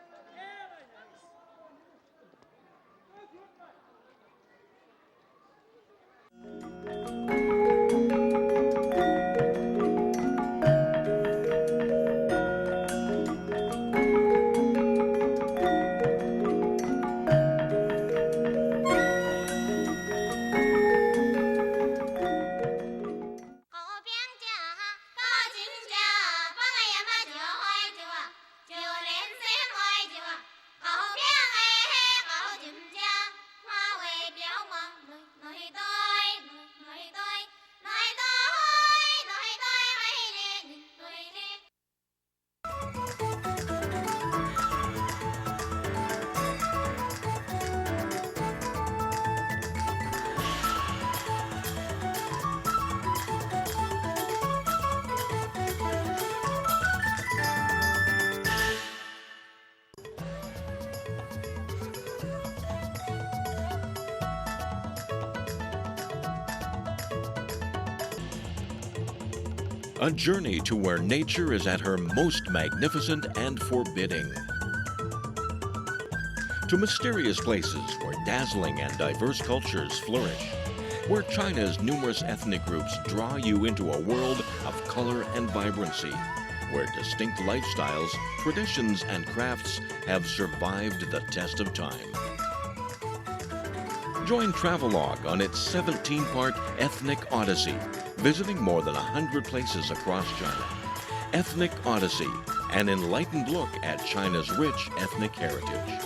A journey to where nature is at her most magnificent and forbidding. To mysterious places where dazzling and diverse cultures flourish. Where China's numerous ethnic groups draw you into a world of color and vibrancy. Where distinct lifestyles, traditions, and crafts have survived the test of time. Join Travelogue on its 17-part ethnic Odyssey, visiting more than 100 places across China. Ethnic Odyssey, an enlightened look at China's rich ethnic heritage.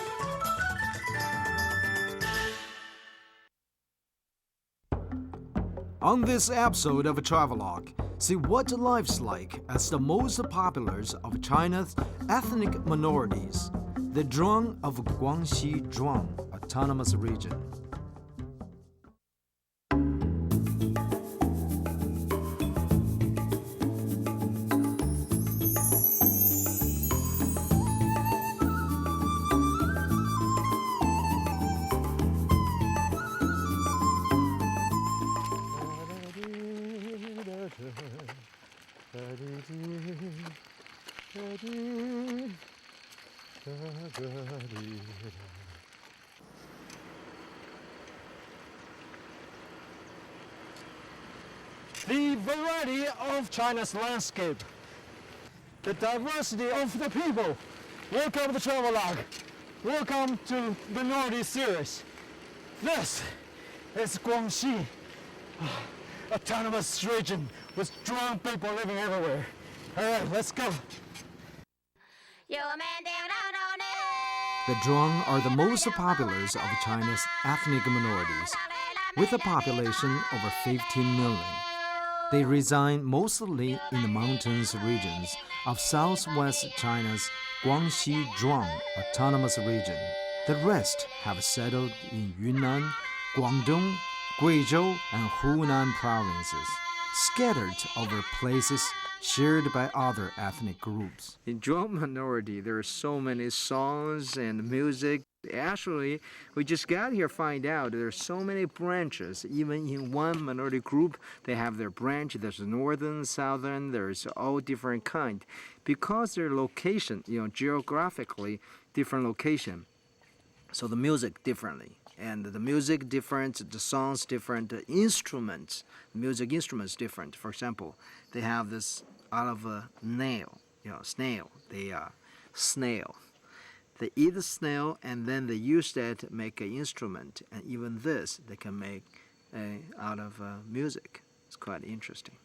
On this episode of Travelogue, see what life's like as the most popular of China's ethnic minorities, the Zhuang of Guangxi Zhuang Autonomous Region. The variety of China's landscape, the diversity of the people. Welcome to Travelogue. Welcome to the Northeast series. This is Guangxi, autonomous region with strong people living everywhere. All right, let's go. The Zhuang are the most popular of China's ethnic minorities, with a population over 15 million. They reside mostly in the mountainous regions of southwest China's Guangxi Zhuang Autonomous Region. The rest have settled in Yunnan, Guangdong, Guizhou, and Hunan provinces, scattered over places shared by other ethnic groups. In Zhuang minority, there are so many songs and music. Actually, we just got here find out there are so many branches. Even in one minority group, they have their branch. There's northern, southern, there's all different kind. Because their location, geographically different location. So the music differently. And the music different, the songs different, the instruments, music instruments different. For example, they have this out of a snail, snail. They snail. They eat the snail and then they use that to make an instrument. And even this they can make out of music. It's quite interesting.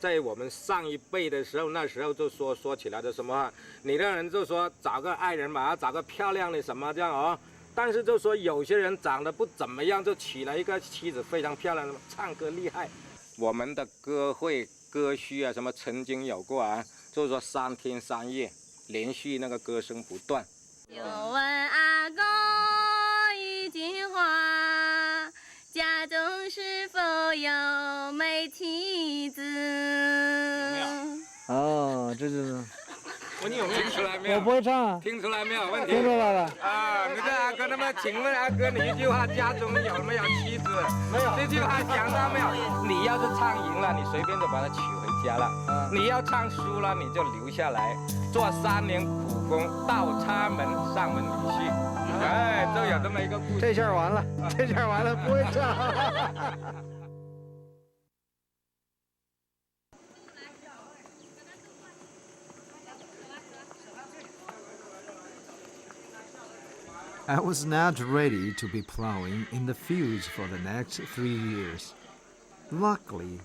在我们上一辈的时候，那时候就说起来的什么，你的人就说找个爱人嘛，找个漂亮的什么这样哦。但是就说有些人长得不怎么样，就娶了一个妻子非常漂亮的，唱歌厉害。我们的歌会歌序啊什么曾经有过啊，就是说3天3夜连续那个歌声不断。有问阿公一句话，家中是否有美妻子？哦，这就是。你有没有听出来没有？我不会唱啊。听出来没有？问题。听出来了。啊，你看阿哥，那么请问阿哥，你一句话家中有没有妻子？没有。这句话讲到没有？你要是唱赢了，你随便就把她娶回家了；你要唱输了，你就留下来做3年苦工，倒插门上门女婿。哎，就有这么一个故事。这下完了，这下完了，不会唱。I was not ready to be plowing in the fields for the next 3 years. Luckily,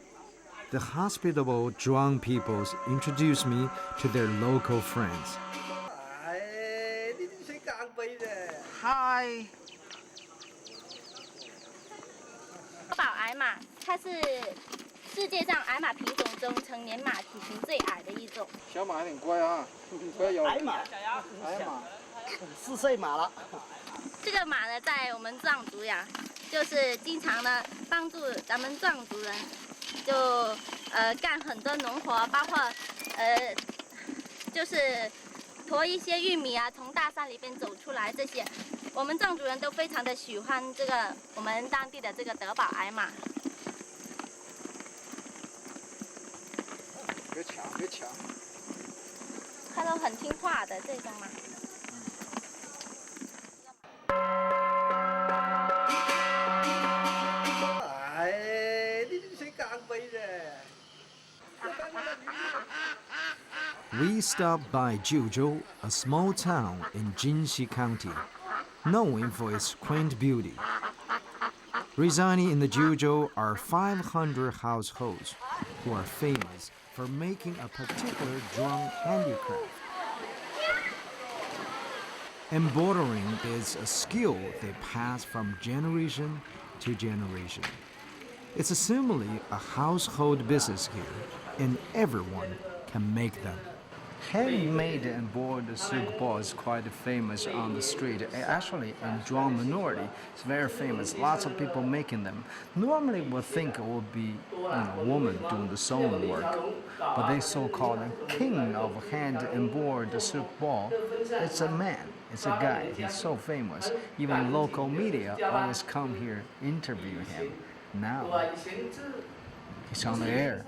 the hospitable Zhuang peoples introduced me to their local friends. Hi. 德宝矮马，它是世界上矮马品种中成年马体型最矮的一种。小马有点乖啊，不要咬。矮马，4岁马了。这个马呢，在我们藏族呀，就是经常呢帮助咱们藏族人，就干很多农活，包括就是驮一些玉米啊，从大山里边走出来这些，我们藏族人都非常的喜欢这个我们当地的这个德宝矮马。别抢，别抢。它都很听话的这种马。We stopped by Jiuzhou, a small town in Jinxi County, known for its quaint beauty. Residing in the Jiuzhou are 500 households who are famous for making a particular drum handicraft. Embroidering is a skill they pass from generation to generation. It's assumably a household business here, and everyone can make them. Handmade embroidered silk ball is quite famous on the street. Actually, in Zhuang minority, it's very famous. Lots of people making them. Normally, we think it would be a woman doing the sewing work, but they so-called king of hand embroidered silk ball. It's a man. It's a guy. He's so famous. Even local media always come here interview him. Now he's on the air.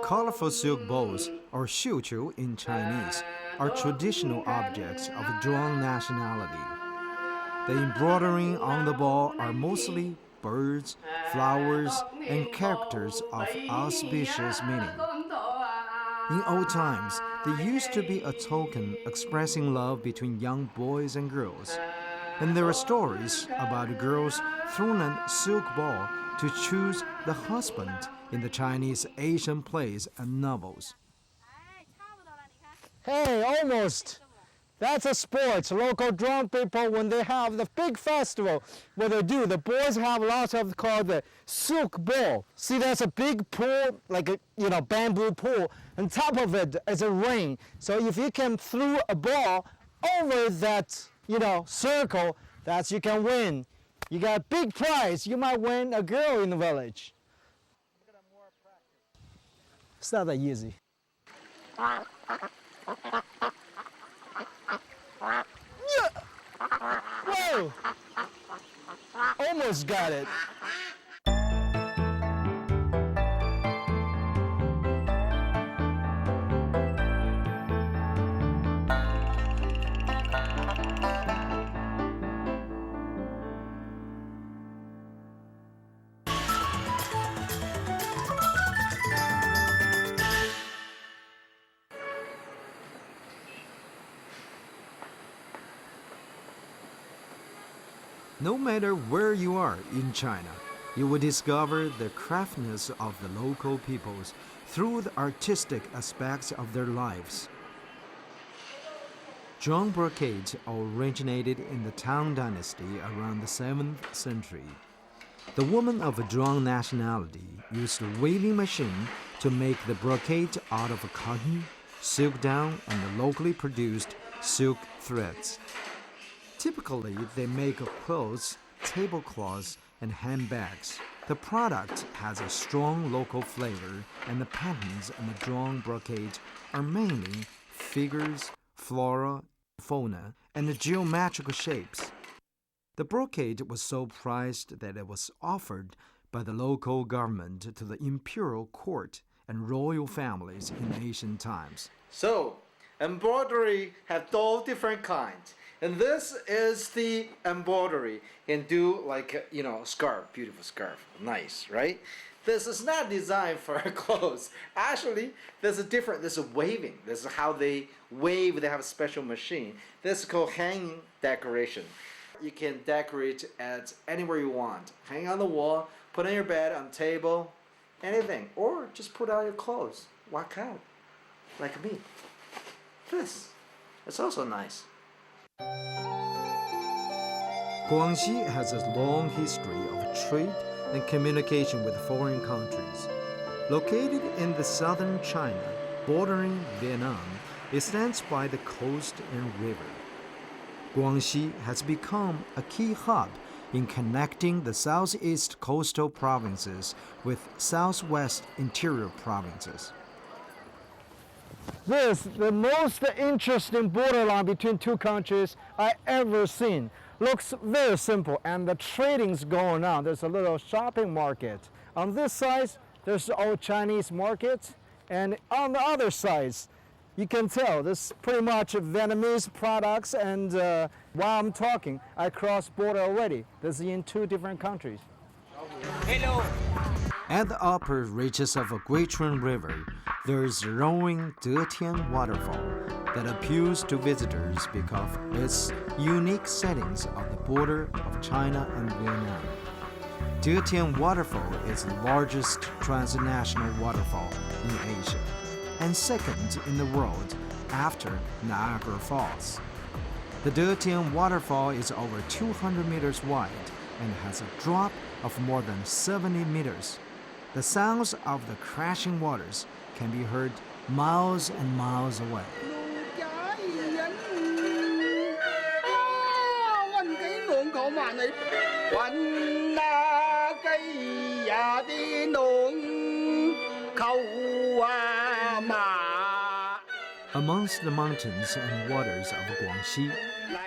Colorful silk bowls, or xiuqiu in Chinese, are traditional objects of Zhuang nationality. The embroidering on the ball are mostly birds, flowers, and characters of auspicious meaning. In old times, there used to be a token expressing love between young boys and girls. And there are stories about girls throwing a silk ball to choose the husband in the Chinese Asian plays and novels. Hey, almost. That's a sport. Local drum people, when they have the big festival, what they do, the boys have lots of called the silk ball. See, that's a big pool, like a bamboo pool. On top of it is a ring. So if you can throw a ball over that circle, that you can win. You got a big prize. You might win a girl in the village. It's not that easy. Whoa! Almost got it. No matter where you are in China, you will discover the craftiness of the local peoples through the artistic aspects of their lives. Zhuang brocade originated in the Tang Dynasty around the 7th century. The women of Zhuang nationality used a weaving machine to make the brocade out of cotton, silk down, and the locally produced silk threads. Typically, they make clothes, tablecloths, and handbags. The product has a strong local flavor, and the patterns in the Zhuang brocade are mainly figures, flora, fauna, and the geometrical shapes. The brocade was so prized that it was offered by the local government to the imperial court and royal families in ancient times. So, embroidery have 12 different kinds. And this is the embroidery. You can do like, scarf, beautiful scarf. Nice, right? This is not designed for clothes. Actually, this is waving. This is how they wave. They have a special machine. This is called hanging decoration. You can decorate it anywhere you want. Hang on the wall, put on your bed, on table, anything. Or just put on your clothes. Walk out, like me. This, it's also nice. Guangxi has a long history of trade and communication with foreign countries. Located in the southern China, bordering Vietnam, it stands by the coast and river. Guangxi has become a key hub in connecting the southeast coastal provinces with southwest interior provinces. This is the most interesting borderline between two countries I ever seen. Looks very simple, and the trading's going on. There's a little shopping market. On this side, there's the old Chinese market, and on the other side, you can tell this is pretty much Vietnamese products, and while I'm talking, I crossed border already. This is in two different countries. Hello. At the upper reaches of a Guichuan River, there is a roaring Detian waterfall that appeals to visitors because of its unique settings on the border of China and Vietnam. Detian Waterfall is the largest transnational waterfall in Asia and second in the world after Niagara Falls. The Detian Waterfall is over 200 meters wide and has a drop of more than 70 meters. The sounds of the crashing waters can be heard miles and miles away. Amongst the mountains and waters of Guangxi,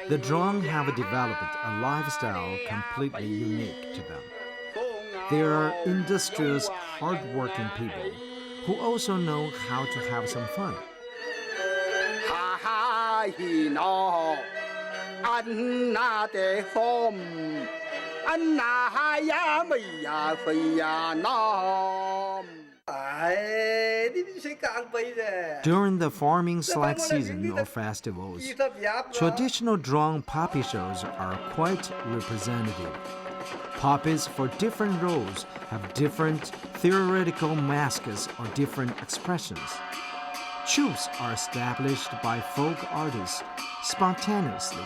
the Zhuang have developed a lifestyle completely unique to them. They are industrious, hard-working people who also know how to have some fun. During the farming slack season or festivals, traditional Zhuang poppy shows are quite representative. Poppies for different roles have different theoretical masks or different expressions. Troops are established by folk artists spontaneously,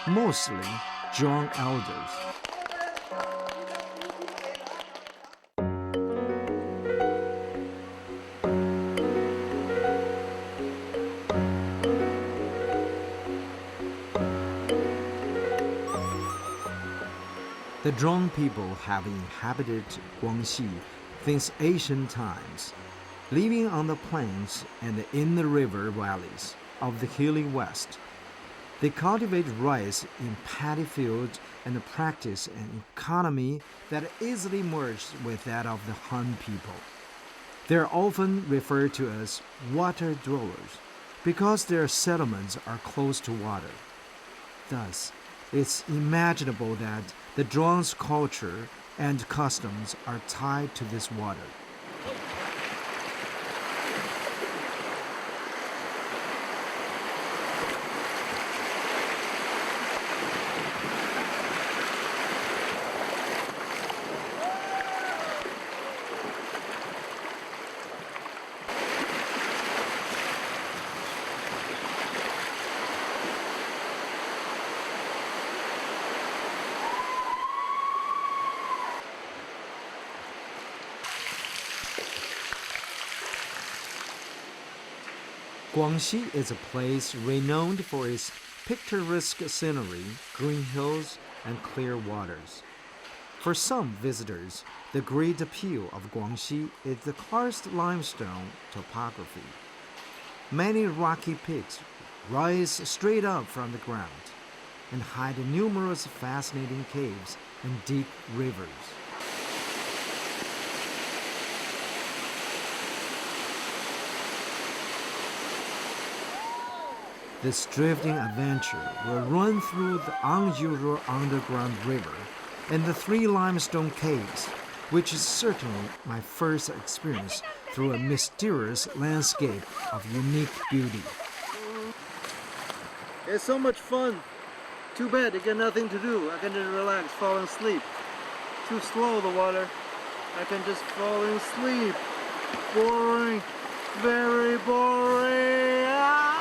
mostly Zhuang elders. The Zhuang people have inhabited Guangxi since ancient times, living on the plains and in the river valleys of the hilly west. They cultivate rice in paddy fields and practice an economy that easily merged with that of the Han people. They are often referred to as water dwellers because their settlements are close to water. Thus, it's imaginable that the Zhuang's culture and customs are tied to this water. Guangxi is a place renowned for its picturesque scenery, green hills, and clear waters. For some visitors, the great appeal of Guangxi is the karst limestone topography. Many rocky peaks rise straight up from the ground and hide numerous fascinating caves and deep rivers. This drifting adventure will run through the unusual underground river and the 3 limestone caves, which is certainly my first experience through a mysterious landscape of unique beauty. It's so much fun. Too bad I got nothing to do. I can just relax, fall asleep. Too slow the water. I can just fall asleep. Boring. Very boring. Ah!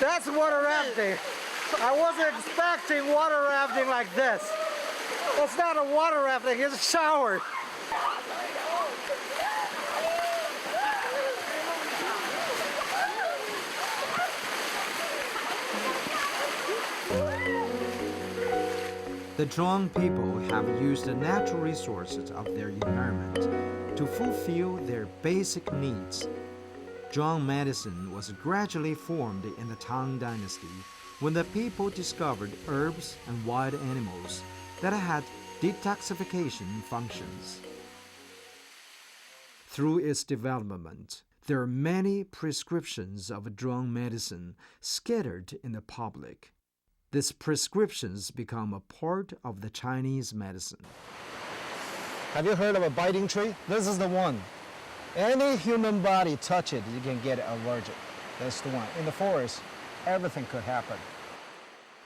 That's water rafting. I wasn't expecting water rafting like this. It's not a water rafting, it's a shower. The Zhuang people have used the natural resources of their environment to fulfill their basic needs. Zhuang medicine was gradually formed in the Tang Dynasty when the people discovered herbs and wild animals that had detoxification functions. Through its development, there are many prescriptions of Zhuang medicine scattered in the public. These prescriptions become a part of the Chinese medicine. Have you heard of a biting tree? This is the one. Any human body touch it, you can get allergic. That's the one. In the forest, everything could happen.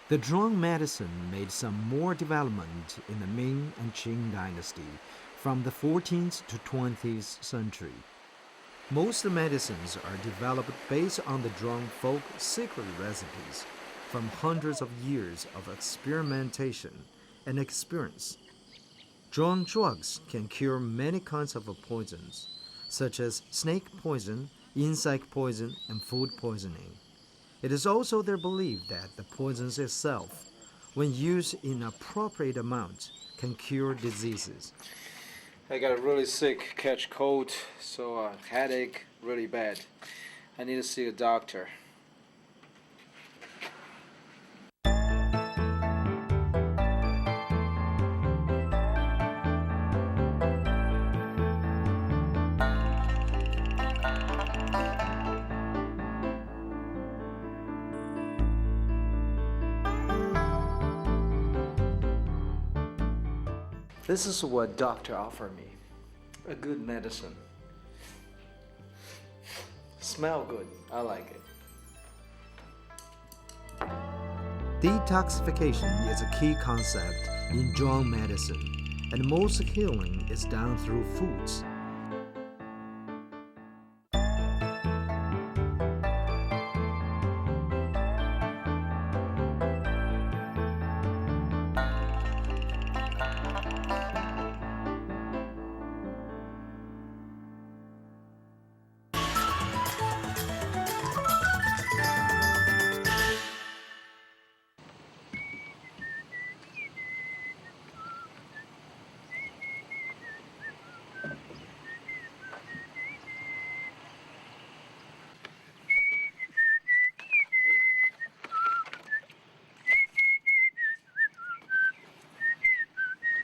The Zhuang medicine made some more development in the Ming and Qing dynasty from the 14th to 20th century. Most medicines are developed based on the Zhuang folk secret recipes from hundreds of years of experimentation and experience. Zhuang drugs can cure many kinds of poisons, such as snake poison, insect poison, and food poisoning. It is also their belief that the poison itself, when used in appropriate amount, can cure diseases. I got really sick, catch cold, so headache really bad. I need to see a doctor. This is what doctor offered me. A good medicine. Smell good. I like it. Detoxification is a key concept in Zhuang medicine, and most healing is done through foods.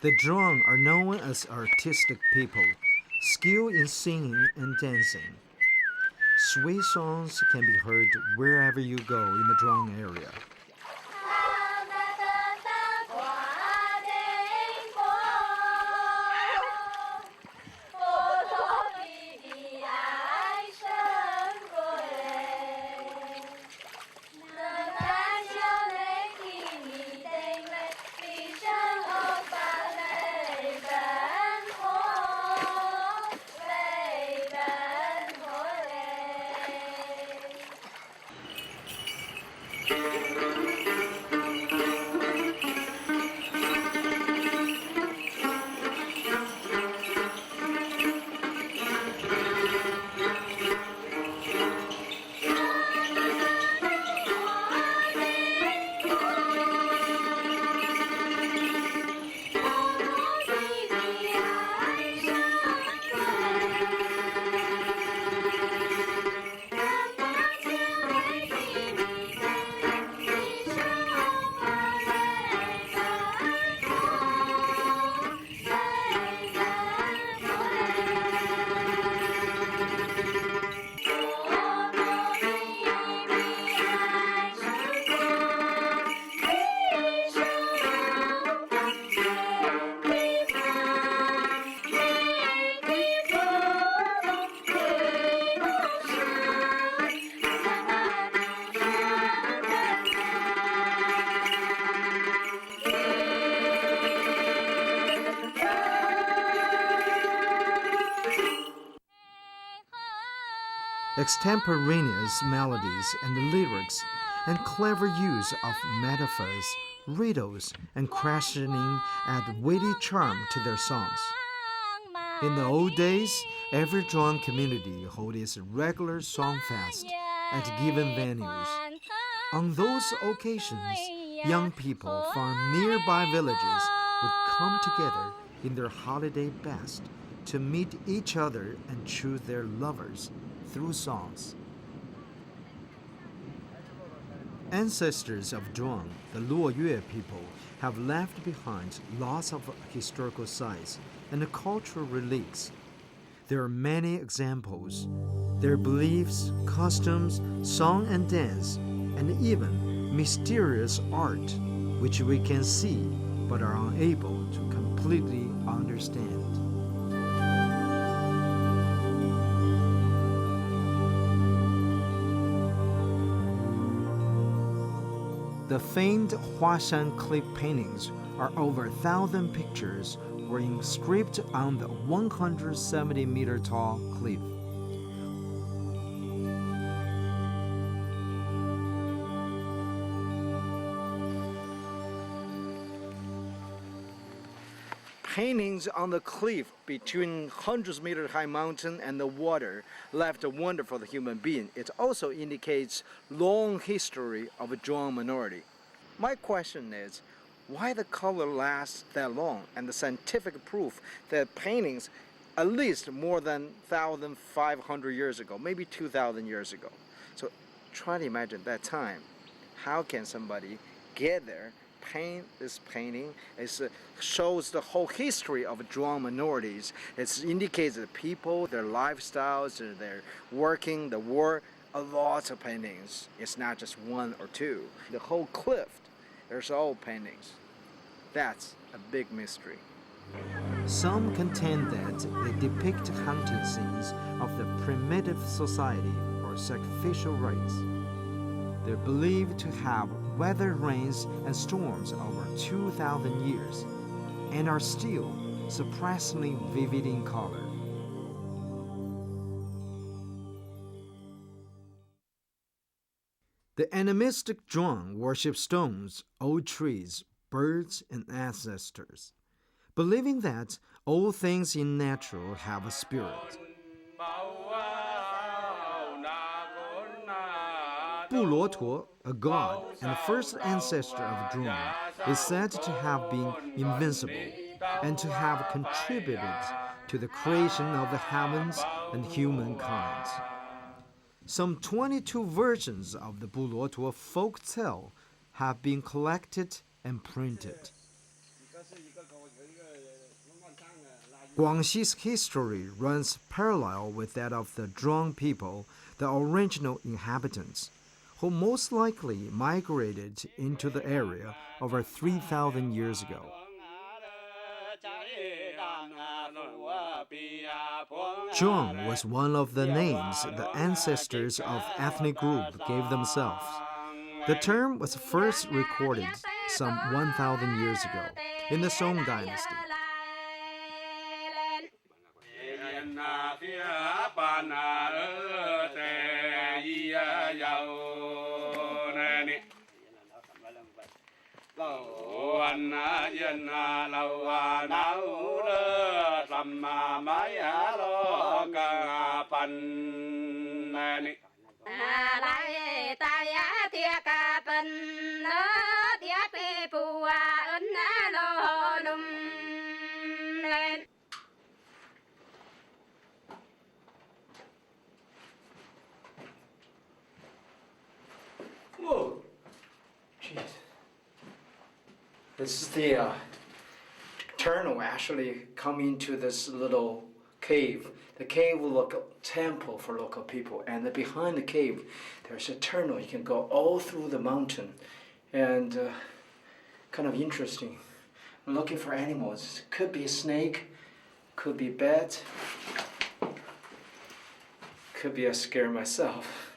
The Zhuang are known as artistic people, skilled in singing and dancing. Sweet songs can be heard wherever you go in the Zhuang area. Extemporaneous melodies and lyrics and clever use of metaphors, riddles, and questioning add witty charm to their songs. In the old days, every Zhuang community held its regular song fest at given venues. On those occasions, young people from nearby villages would come together in their holiday best to meet each other and choose their lovers through songs. Ancestors of Zhuang, the Luoyue people, have left behind lots of historical sites and cultural relics. There are many examples. Their beliefs, customs, song and dance, and even mysterious art, which we can see but are unable to completely understand. The famed Huashan cliff paintings are over 1,000 pictures were inscribed on the 170-meter tall cliff. Paintings on the cliff between hundreds of meter high mountain and the water left a wonder for the human being. It also indicates long history of a Zhuang minority. My question is, why the color lasts that long, and the scientific proof that paintings at least more than 1,500 years ago, maybe 2,000 years ago. So try to imagine that time. How can somebody get there, paint this painting? It shows the whole history of Zhuang minorities. It indicates the people, their lifestyles, their working, the war. A lot of paintings. It's not just one or two. The whole cliff, there's all paintings. That's a big mystery. Some contend that they depict hunting scenes of the primitive society or sacrificial rites. They're believed to have weathered rains and storms over 2,000 years and are still surprisingly vivid in color. The animistic Zhuang worship stones, old trees, birds, and ancestors, believing that all things in nature have a spirit. Bulotuo, a god and the first ancestor of Zhuang, is said to have been invincible and to have contributed to the creation of the heavens and humankind. Some 22 versions of the Bulotuo folk tale have been collected and printed. Guangxi's history runs parallel with that of the Zhuang people, the original inhabitants, who most likely migrated into the area over 3,000 years ago. Zhuang was one of the names the ancestors of ethnic group gave themselves. The term was first recorded some 1,000 years ago in the Song dynasty. Whoa! Jeez. This is the tunnel actually coming to this little cave. The cave will look a temple for local people, and behind the cave there's a tunnel. You can go all through the mountain, and kind of interesting. I'm looking for animals. Could be a snake, could be a bat, could be a scare myself.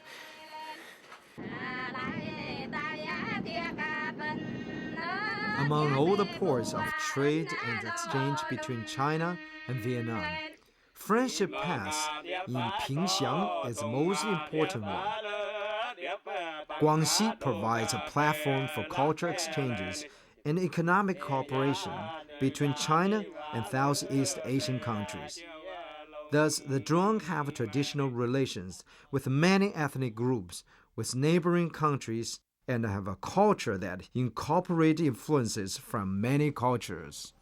Among all the ports of trade and exchange between China and Vietnam, Friendship Pass in Pingxiang is the most important one. Guangxi provides a platform for cultural exchanges and economic cooperation between China and Southeast Asian countries. Thus, the Zhuang have traditional relations with many ethnic groups with neighboring countries and have a culture that incorporates influences from many cultures.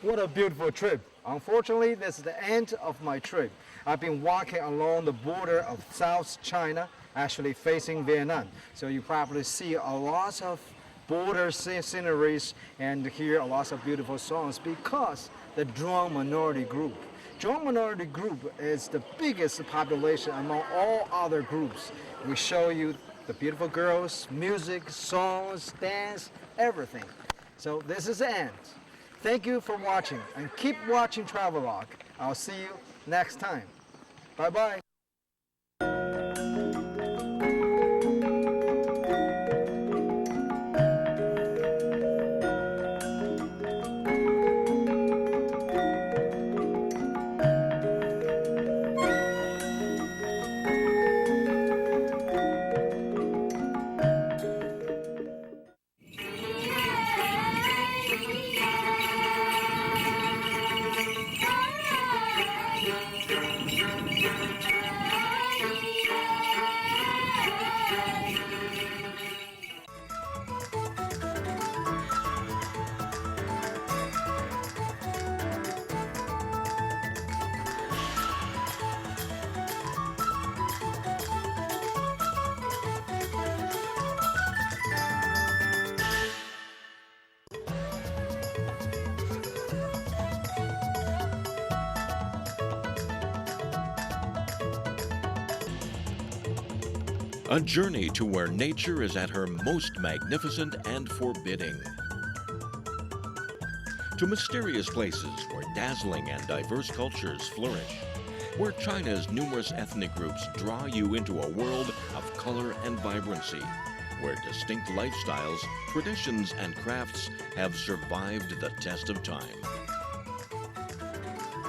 What a beautiful trip. Unfortunately, this is the end of my trip. I've been walking along the border of South China, actually facing Vietnam. So you probably see a lot of border sceneries and hear a lot of beautiful songs because the Zhuang minority group. Zhuang minority group is the biggest population among all other groups. We show you the beautiful girls, music, songs, dance, everything. So this is the end. Thank you for watching and keep watching Travelogue. I'll see you next time. Bye-bye. A journey to where nature is at her most magnificent and forbidding. To mysterious places where dazzling and diverse cultures flourish. Where China's numerous ethnic groups draw you into a world of color and vibrancy. Where distinct lifestyles, traditions, and crafts have survived the test of time.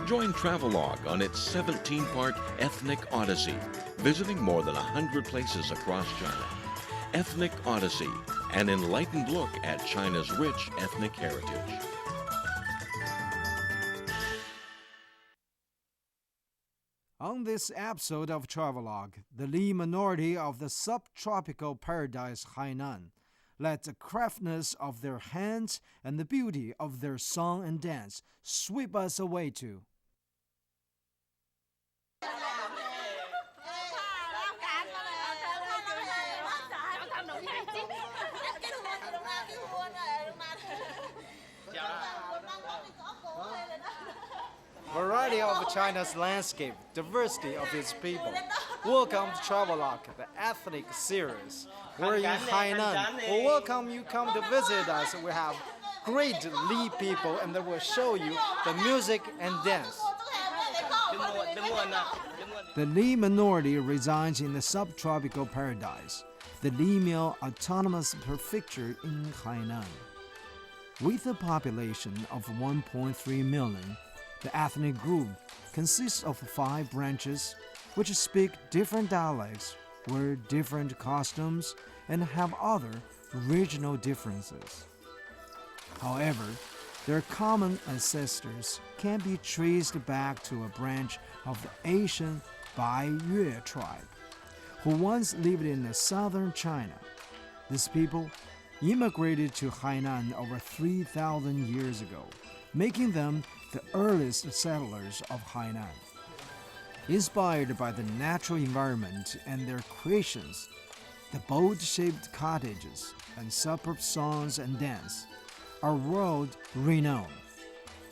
Join Travelogue on its 17-part ethnic Odyssey, visiting more than 100 places across China. Ethnic Odyssey, an enlightened look at China's rich ethnic heritage. On this episode of Travelogue, the Li minority of the subtropical paradise Hainan let the craftness of their hands and the beauty of their song and dance sweep us away to. variety of China's landscape, diversity of its people. Welcome to Travelogue, the ethnic series. We're in Hainan. We welcome you come to visit us. We have great Li people and they will show you the music and dance. The Li minority resides in the subtropical paradise, the Li-Miao Autonomous Prefecture in Hainan. With a population of 1.3 million, the ethnic group consists of 5 branches which speak different dialects, wear different costumes, and have other regional differences. However, their common ancestors can be traced back to a branch of the Asian Bai Yue tribe, who once lived in southern China. These people immigrated to Hainan over 3,000 years ago, making them the earliest settlers of Hainan. Inspired by the natural environment and their creations, the boat-shaped cottages and suburb songs and dance are world-renowned.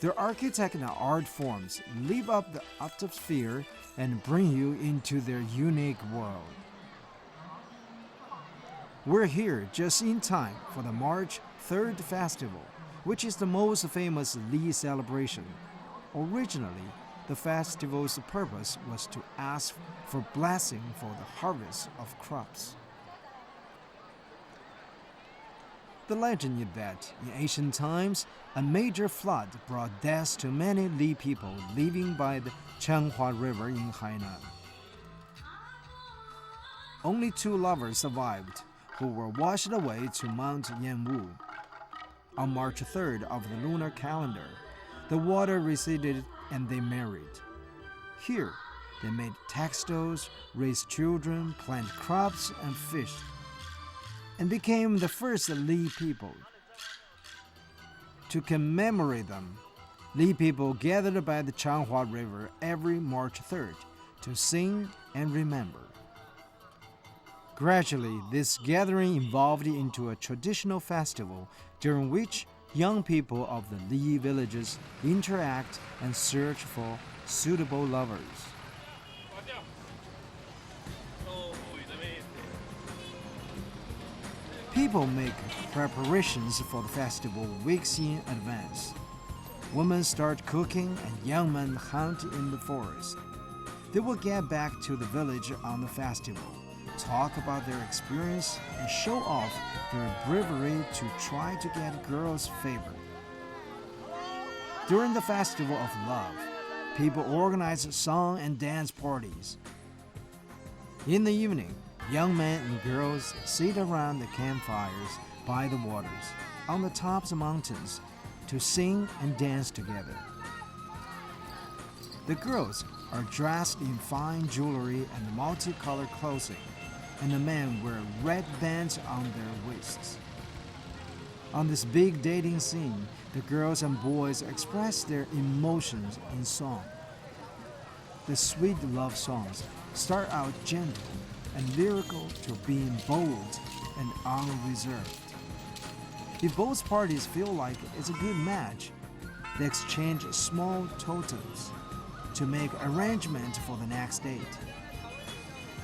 Their architect and art forms live up the atmosphere and bring you into their unique world. We're here just in time for the March 3rd Festival, which is the most famous Li celebration. Originally, the festival's purpose was to ask for blessing for the harvest of crops. The legend is that in ancient times, a major flood brought death to many Li people living by the Changhua River in Hainan. Only 2 lovers survived, who were washed away to Mount Yanwu. On March 3rd of the lunar calendar, the water receded and they married. Here, they made textiles, raised children, planted crops, and fished, and became the first Li people. To commemorate them, Li people gathered by the Changhua River every March 3rd to sing and remember. Gradually, this gathering evolved into a traditional festival during which young people of the Li villages interact and search for suitable lovers. People make preparations for the festival weeks in advance. Women start cooking and young men hunt in the forest. They will get back to the village on the festival, talk about their experience, and show off their bravery to try to get girls' favor. During the Festival of Love, people organize song and dance parties. In the evening, young men and girls sit around the campfires by the waters, on the tops of mountains, to sing and dance together. The girls are dressed in fine jewelry and multicolored clothing, and the men wear red bands on their waists. On this big dating scene, the girls and boys express their emotions in song. The sweet love songs start out gentle and lyrical to being bold and unreserved. If both parties feel like it's a good match, they exchange small tokens to make arrangements for the next date.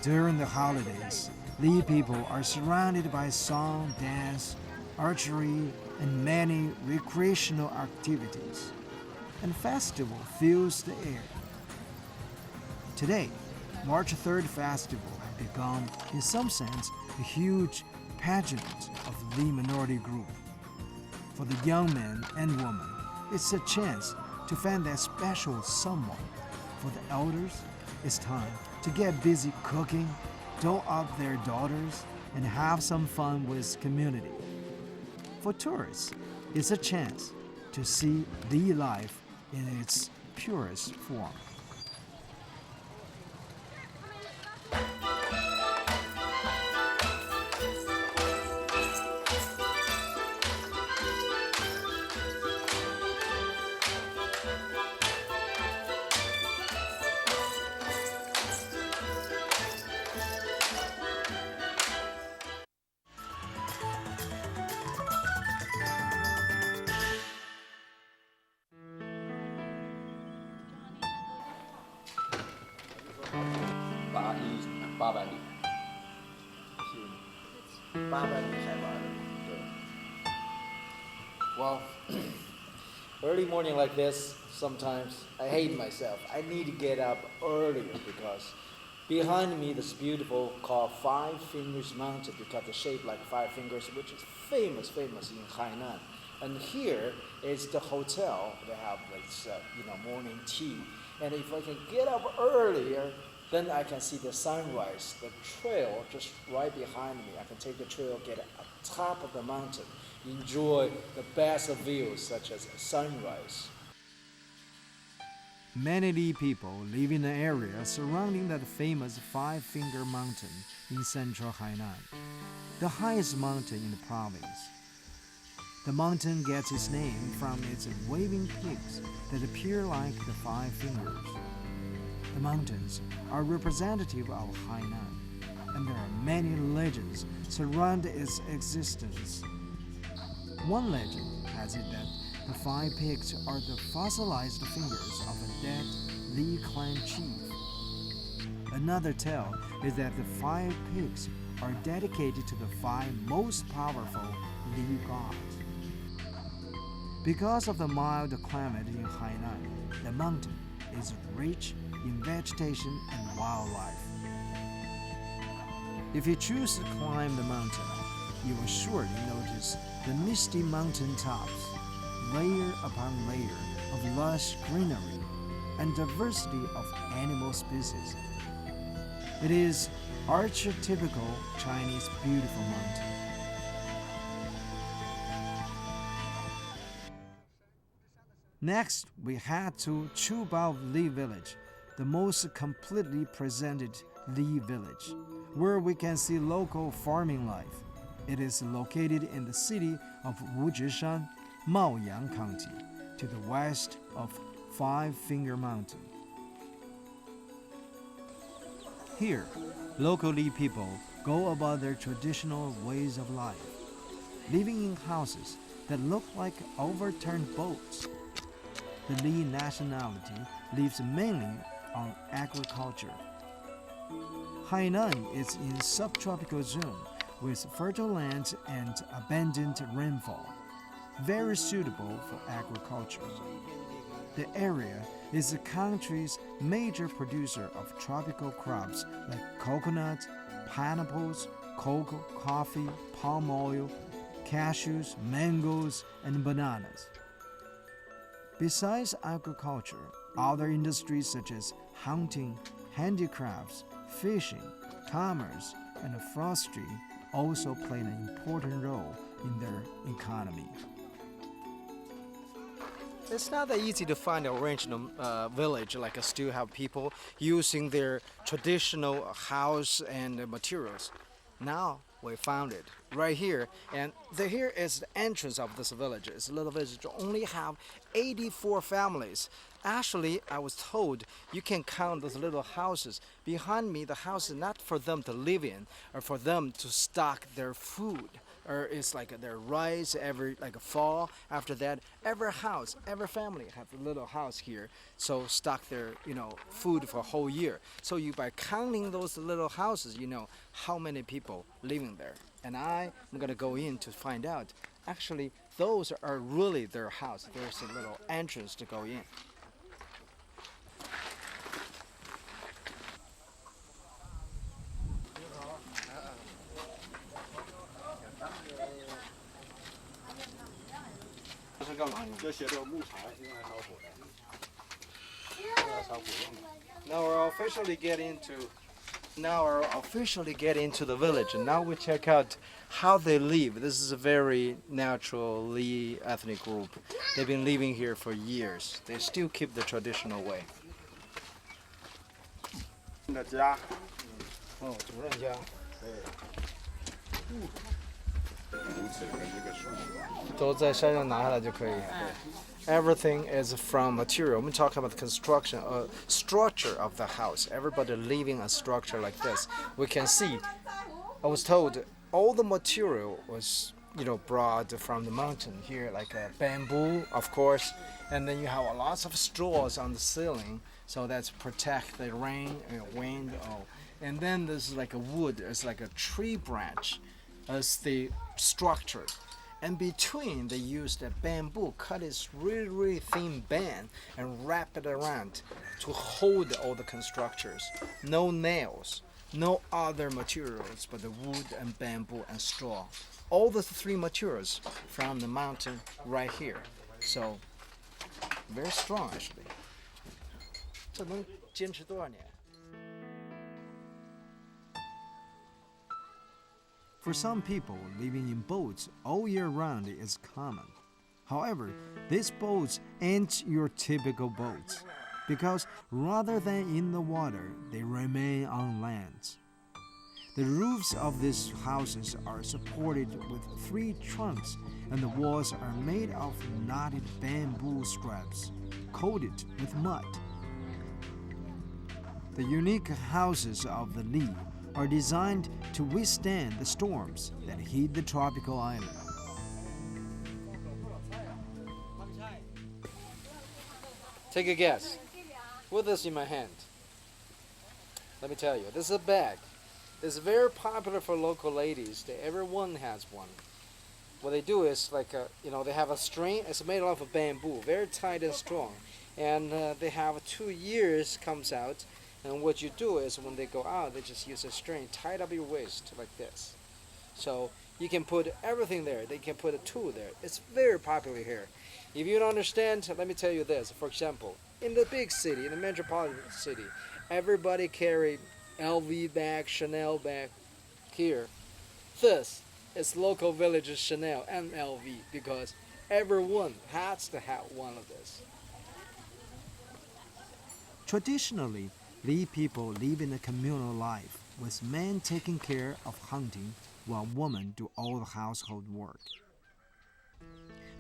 During the holidays, Li people are surrounded by song, dance, archery, and many recreational activities, and festival fills the air. Today, March 3rd Festival has become, in some sense, a huge pageant of Li minority group. For the young men and women, it's a chance to find that special someone. For the elders, it's time to get busy cooking, doll up their daughters, and have some fun with community. For tourists, it's a chance to see Li life in its purest form. 800米，是800米海拔的，对。Well, early morning like this, sometimes I hate myself. I need to get up earlier because behind me this beautiful called Five Fingers Mountain because the shape like five fingers, which is famous in Hainan. And here is the hotel. They have this, morning tea. And if I can get up earlier, then I can see the sunrise, the trail just right behind me. I can take the trail, get up top of the mountain, enjoy the best views such as sunrise. Many Li people live in the area surrounding that famous Five Finger Mountain in central Hainan, the highest mountain in the province. The mountain gets its name from its waving peaks that appear like the five fingers. The mountains are representative of Hainan, and there are many legends surrounding its existence. One legend has it that the five peaks are the fossilized fingers of a dead Li clan chief. Another tale is that the five peaks are dedicated to the five most powerful Li gods. Because of the mild climate in Hainan, the mountain is rich in vegetation and wildlife. If you choose to climb the mountain, you will surely notice the misty mountain tops, layer upon layer of lush greenery and diversity of animal species. It is archetypical Chinese beautiful mountain. Next, we head to Chubao Li Village, the most completely presented Li village, where we can see local farming life. It is located in the city of Wuzhishan, Maoyang County, to the west of Five Finger Mountain. Here, local Li people go about their traditional ways of life, living in houses that look like overturned boats. The Li nationality lives mainly on agriculture. Hainan is in subtropical zone with fertile lands and abundant rainfall, very suitable for agriculture. The area is the country's major producer of tropical crops like coconut, pineapples, cocoa, coffee, palm oil, cashews, mangoes, and bananas. Besides agriculture, other industries such as hunting, handicrafts, fishing, commerce, and forestry also play an important role in their economy. It's not that easy to find an original village like a still have people using their traditional house and materials. Now we found it right here, and here is the entrance of this village. It's a little village. Only have 84 families. Actually, I was told you can count those little houses. Behind me, the house is not for them to live in, or for them to stock their food. Or it's like their rice every like a fall. After that, every house, every family have a little house here, so stock their food for a whole year. So you by counting those little houses, you know how many people living there. And I'm gonna go in to find out. Actually, those are really their house. There's a little entrance to go in. Now we're officially get into the village, and now we check out how they live. This is a very natural Li ethnic group. They've been living here for years. They still keep the traditional way. 主任家。都在山上拿下来就可以。Everything is from material. When we talk about the construction, structure of the house, everybody living a structure like this, we can see. I was told all the material was, brought from the mountain here, like bamboo, of course, and then you have lots of straws on the ceiling, so that's protect the rain, wind, And then there's like a wood, it's like a tree branch as the structure. And between, they use the bamboo, cut this really, really thin band and wrap it around to hold all the constructors. No nails, no other materials but the wood and bamboo and straw. All the three materials from the mountain right here. So, very strong actually. 这能坚持多少年? For some people, living in boats all year round is common. However, these boats aren't your typical boats, because rather than in the water, they remain on land. The roofs of these houses are supported with three trunks, and the walls are made of knotted bamboo scraps, coated with mud. The unique houses of the Li are designed to withstand the storms that hit the tropical island. Take a guess. With this in my hand. Let me tell you, this is a bag. It's very popular for local ladies. Everyone has one. What they do is they have a string. It's made out of bamboo, very tight and strong. And they have 2 years comes out. And what you do is when they go out, they just use a string, tie up your waist like this. So you can put everything there. They can put a tool there. It's very popular here. If you don't understand, let me tell you this. For example, in the big city, in the metropolitan city, everybody carry LV bag, Chanel bag. Here, this is local village Chanel and LV because everyone has to have one of this. Traditionally, Li people live in a communal life, with men taking care of hunting while women do all the household work.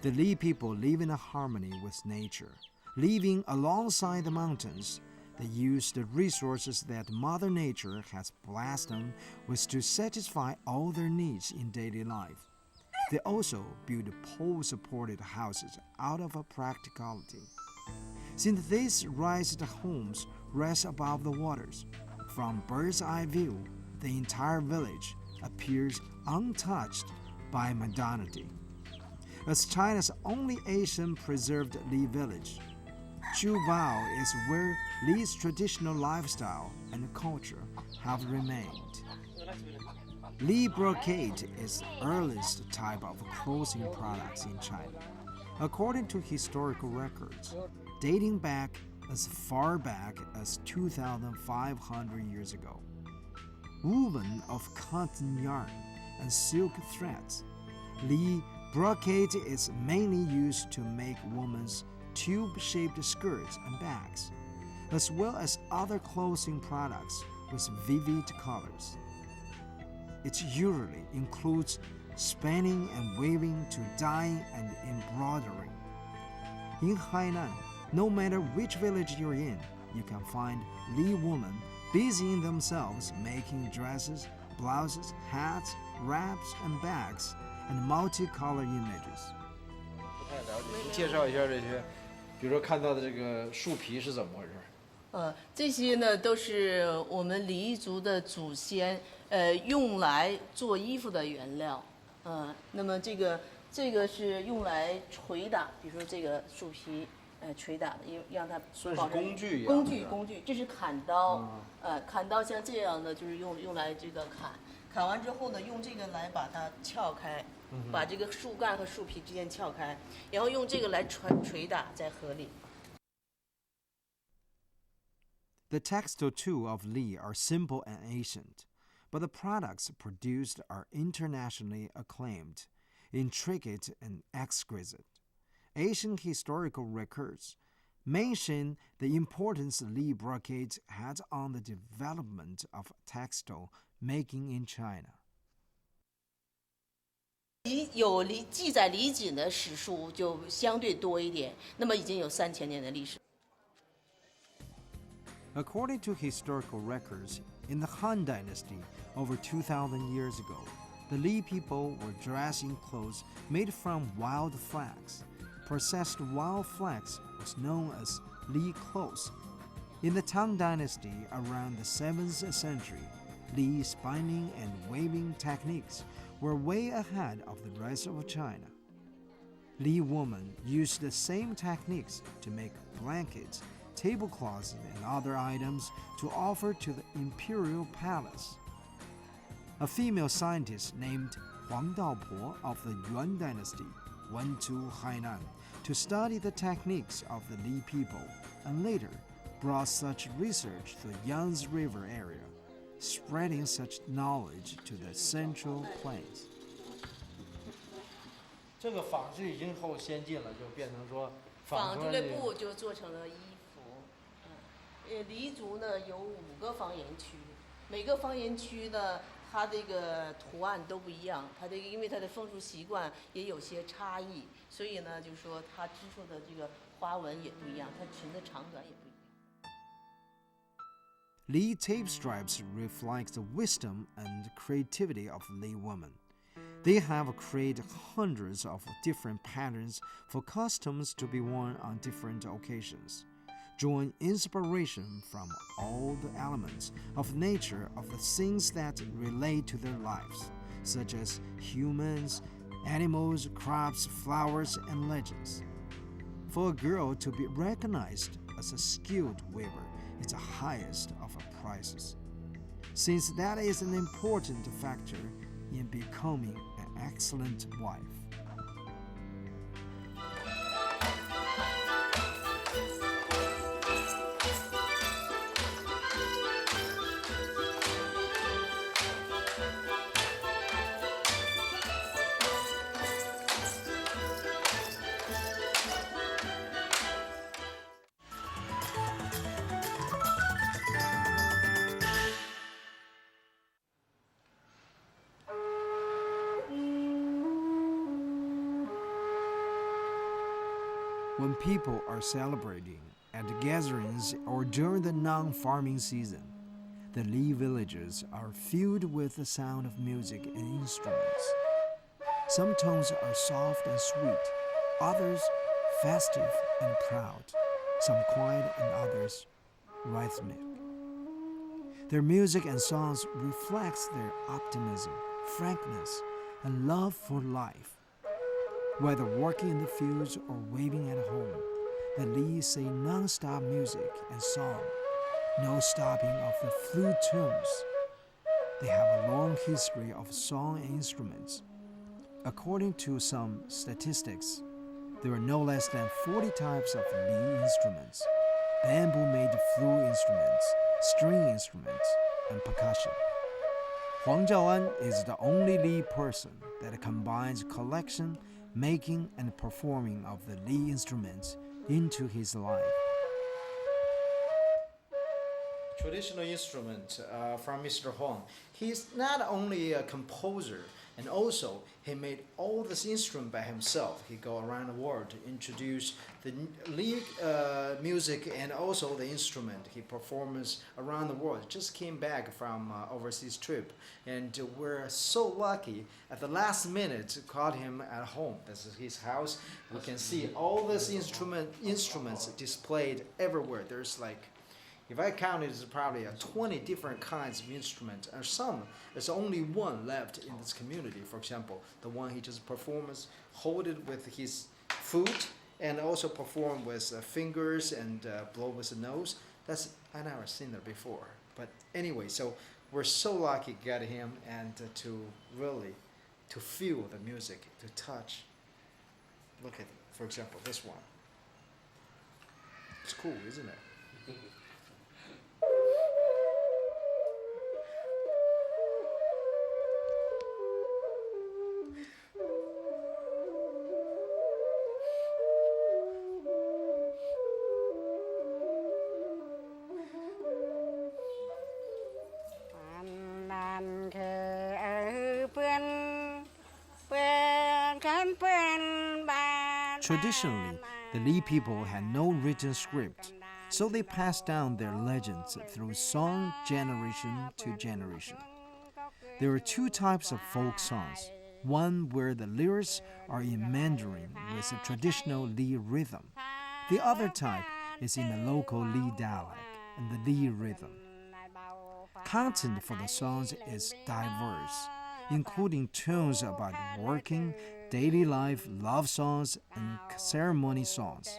The Li people live in a harmony with nature. Living alongside the mountains, they use the resources that Mother Nature has blessed them with to satisfy all their needs in daily life. They also build pole-supported houses out of a practicality. Since these raised homes rest above the waters, from bird's eye view, the entire village appears untouched by modernity. As China's only Asian preserved Li village, Zhubao is where Li's traditional lifestyle and culture have remained. Li brocade is the earliest type of clothing products in China, according to historical records, dating back as far back as 2,500 years ago. Woven of cotton yarn and silk threads, Li brocade is mainly used to make women's tube-shaped skirts and bags, as well as other clothing products with vivid colors. It usually includes spinning and weaving to dyeing and embroidering. In Hainan, no matter which village you're in, you can find Li women busying themselves making dresses, blouses, hats, wraps, and bags, and multicolored images. 介绍一下这些，比如说看到的这个树皮是怎么回事？这些呢都是我们黎族的祖先用来做衣服的原料。那么这个是用来捶打，比如说这个树皮。捶打的，因为让它算是工具一样。工具，这是砍刀。砍刀像这样的，就是用来这个砍。砍完之后呢，用这个来把它撬开，把这个树干和树皮之间撬开，然后用这个来捶打在河里。The textile tools of Li are simple and ancient, but the products produced are internationally acclaimed, intricate and exquisite. Asian historical records mention the importance Li brocade had on the development of textile making in China. 有记载李锦的史书就相对多一点，那么已经有3000年的历史。According to historical records, in the Han Dynasty, over 2,000 years ago, the Li people were dressed in clothes made from wild flax. Processed wild flax was known as Li clothes. In the Tang Dynasty around the 7th century, Li spinning and weaving techniques were way ahead of the rest of China. Li women used the same techniques to make blankets, tablecloths, and other items to offer to the imperial palace. A female scientist named Huang Daopo of the Yuan dynasty went to Hainan to study the techniques of the Li people and later brought such research to the Yangtze River area, spreading such knowledge to the Central Plains. 这个纺织已经后先进了，就变成说纺出来布就做成了衣服。黎族呢有5个方言区，每个方言区呢它这个图案都不一样，它这个因为它的风俗习惯也有些差异，所以呢就是说它织出的这个花纹也不一样，它裙子长短也不一样。Li tape stripes reflect the wisdom and creativity of Li women. They have created hundreds of different patterns for costumes to be worn on different occasions, drawing inspiration from all the elements of nature of the things that relate to their lives, such as humans, animals, crops, flowers, and legends. For a girl to be recognized as a skilled weaver is the highest of prizes, since that is an important factor in becoming an excellent wife. When people are celebrating at gatherings or during the non-farming season, the Li villages are filled with the sound of music and instruments. Some tones are soft and sweet, others festive and proud, some quiet and others rhythmic. Their music and songs reflects their optimism, frankness, and love for life. Whether working in the fields or waving at home, the Li sing non-stop music and song, no stopping of the flute tunes. They have a long history of song and instruments. According to some statistics, there are no less than 40 types of Li instruments, bamboo-made flute instruments, string instruments, and percussion. Huang Zhaoan is the only Li person that combines collection, making and performing of the Li instruments into his life. Traditional instrument from Mr. Huang. He's not only a composer, and also he made all this instrument by himself. He go around the world to introduce the Li music and also the instrument. He performs around the world. Just came back from overseas trip, and we're so lucky at the last minute caught him at home. This is his house. We can see all these instruments displayed everywhere. There's like, if I count it, it's probably 20 different kinds of instruments, and some, there's only one left in this community. For example, the one he just performs, hold it with his foot, and also perform with fingers and blow with the nose. That's, I never seen that before. But anyway, so we're so lucky to get him and to really, to feel the music, to touch. Look at, for example, this one. It's cool, isn't it? Traditionally, the Li people had no written script, so they passed down their legends through song generation to generation. There are two types of folk songs, one where the lyrics are in Mandarin with a traditional Li rhythm. The other type is in the local Li dialect. and the Li rhythm. Content for the songs is diverse, including tunes about working, daily life, love songs, and ceremony songs.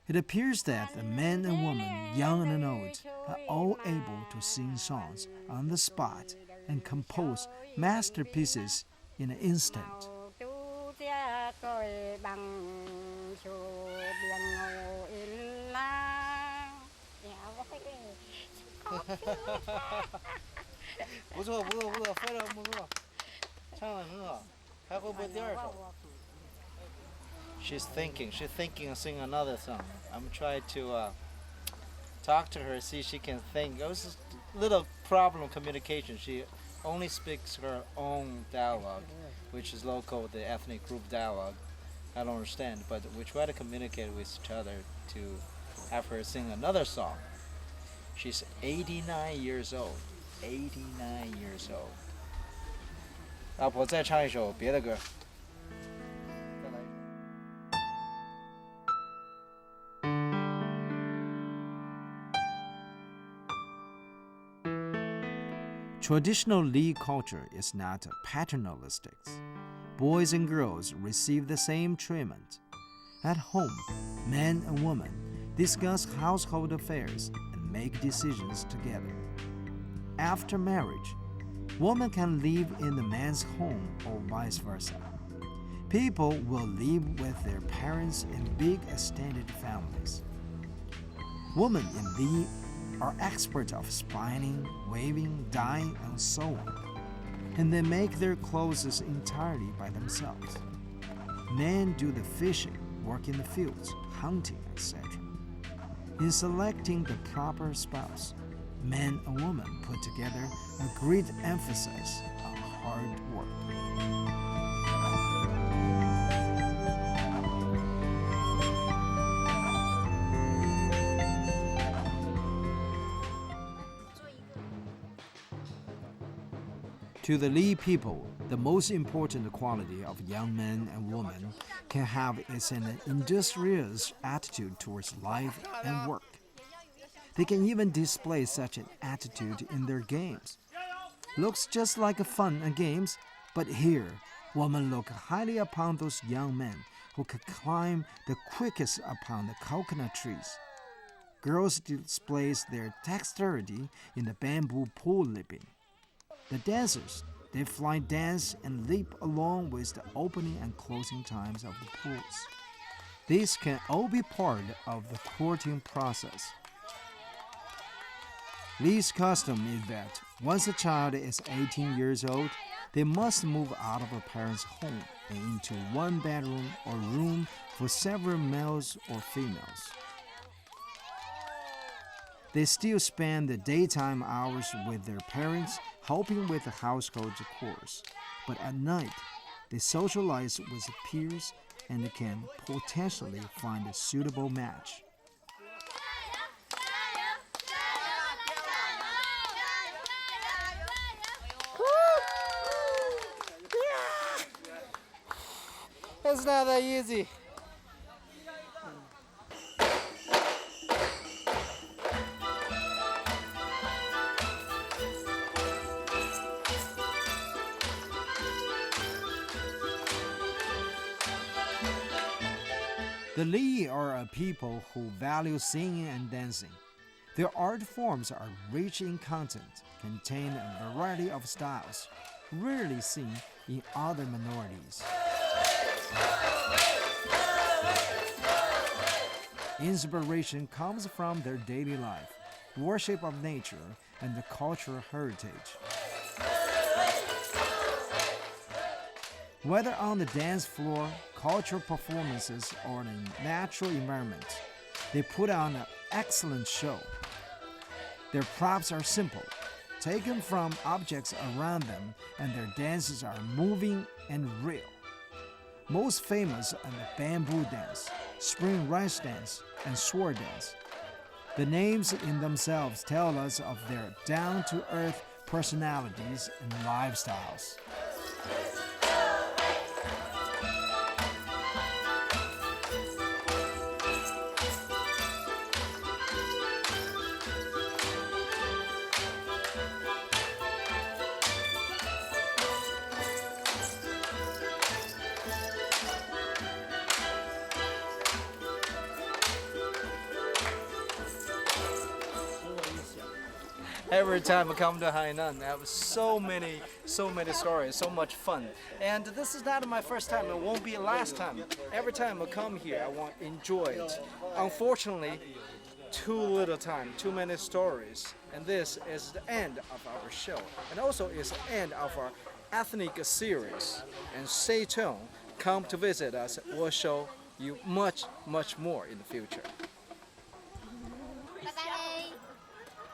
It appears that the men and women, young and old, are all able to sing songs on the spot and compose masterpieces in an instant. She's thinking of singing another song. I'm trying to talk to her, see if she can think. It was a little problem communication. She only speaks her own dialogue, which is local, the ethnic group dialogue. I don't understand, but we try to communicate with each other to have her sing another song. She's 89 years old. 89 years old. 老婆再唱一首别的歌。 Traditional Li culture is not paternalistic. Boys and girls receive the same treatment. At home, men and women discuss household affairs and make decisions together. After marriage, women can live in the man's home or vice versa. People will live with their parents in big extended families. Women in Li are experts of spinning, weaving, dyeing, and so on, and they make their clothes entirely by themselves. Men do the fishing, work in the fields, hunting, etc. In selecting the proper spouse, men and women put together a great emphasis on hard work. To the Li people, the most important quality of young men and women can have is an industrious attitude towards life and work. They can even display such an attitude in their games. Looks just like fun and games, but here, women look highly upon those young men who can climb the quickest upon the coconut trees. Girls displays their dexterity in the bamboo pole leaping. The dancers, they fly dance and leap along with the opening and closing times of the pools. These can all be part of the courting process. Li's custom is that once a child is 18 years old, they must move out of a parent's home and into one bedroom or room for several males or females. They still spend the daytime hours with their parents, helping with the household chores. But at night, they socialize with peers and can potentially find a suitable match. It's not that easy. The Li are a people who value singing and dancing. Their art forms are rich in content, contain a variety of styles, rarely seen in other minorities. Inspiration comes from their daily life, worship of nature, and the cultural heritage. Whether on the dance floor, cultural performances, or in a natural environment, they put on an excellent show. Their props are simple, taken from objects around them, and their dances are moving and real. Most famous are the bamboo dance, spring rice dance, and sword dance. The names in themselves tell us of their down-to-earth personalities and lifestyles. Every time I come to Hainan, I have so many stories, so much fun. And this is not my first time. It won't be the last time. Every time I come here, I want to enjoy it. Unfortunately, too little time, too many stories. And this is the end of our show. And also is the end of our ethnic series. And stay tuned. Come to visit us. We'll show you much more in the future. 拜拜嘿，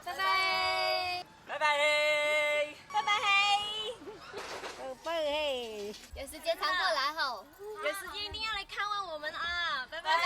拜拜，拜拜嘿，拜拜嘿，拜拜嘿，有时间常过来吼，有时间一定要来看望我们啊，拜拜嘿。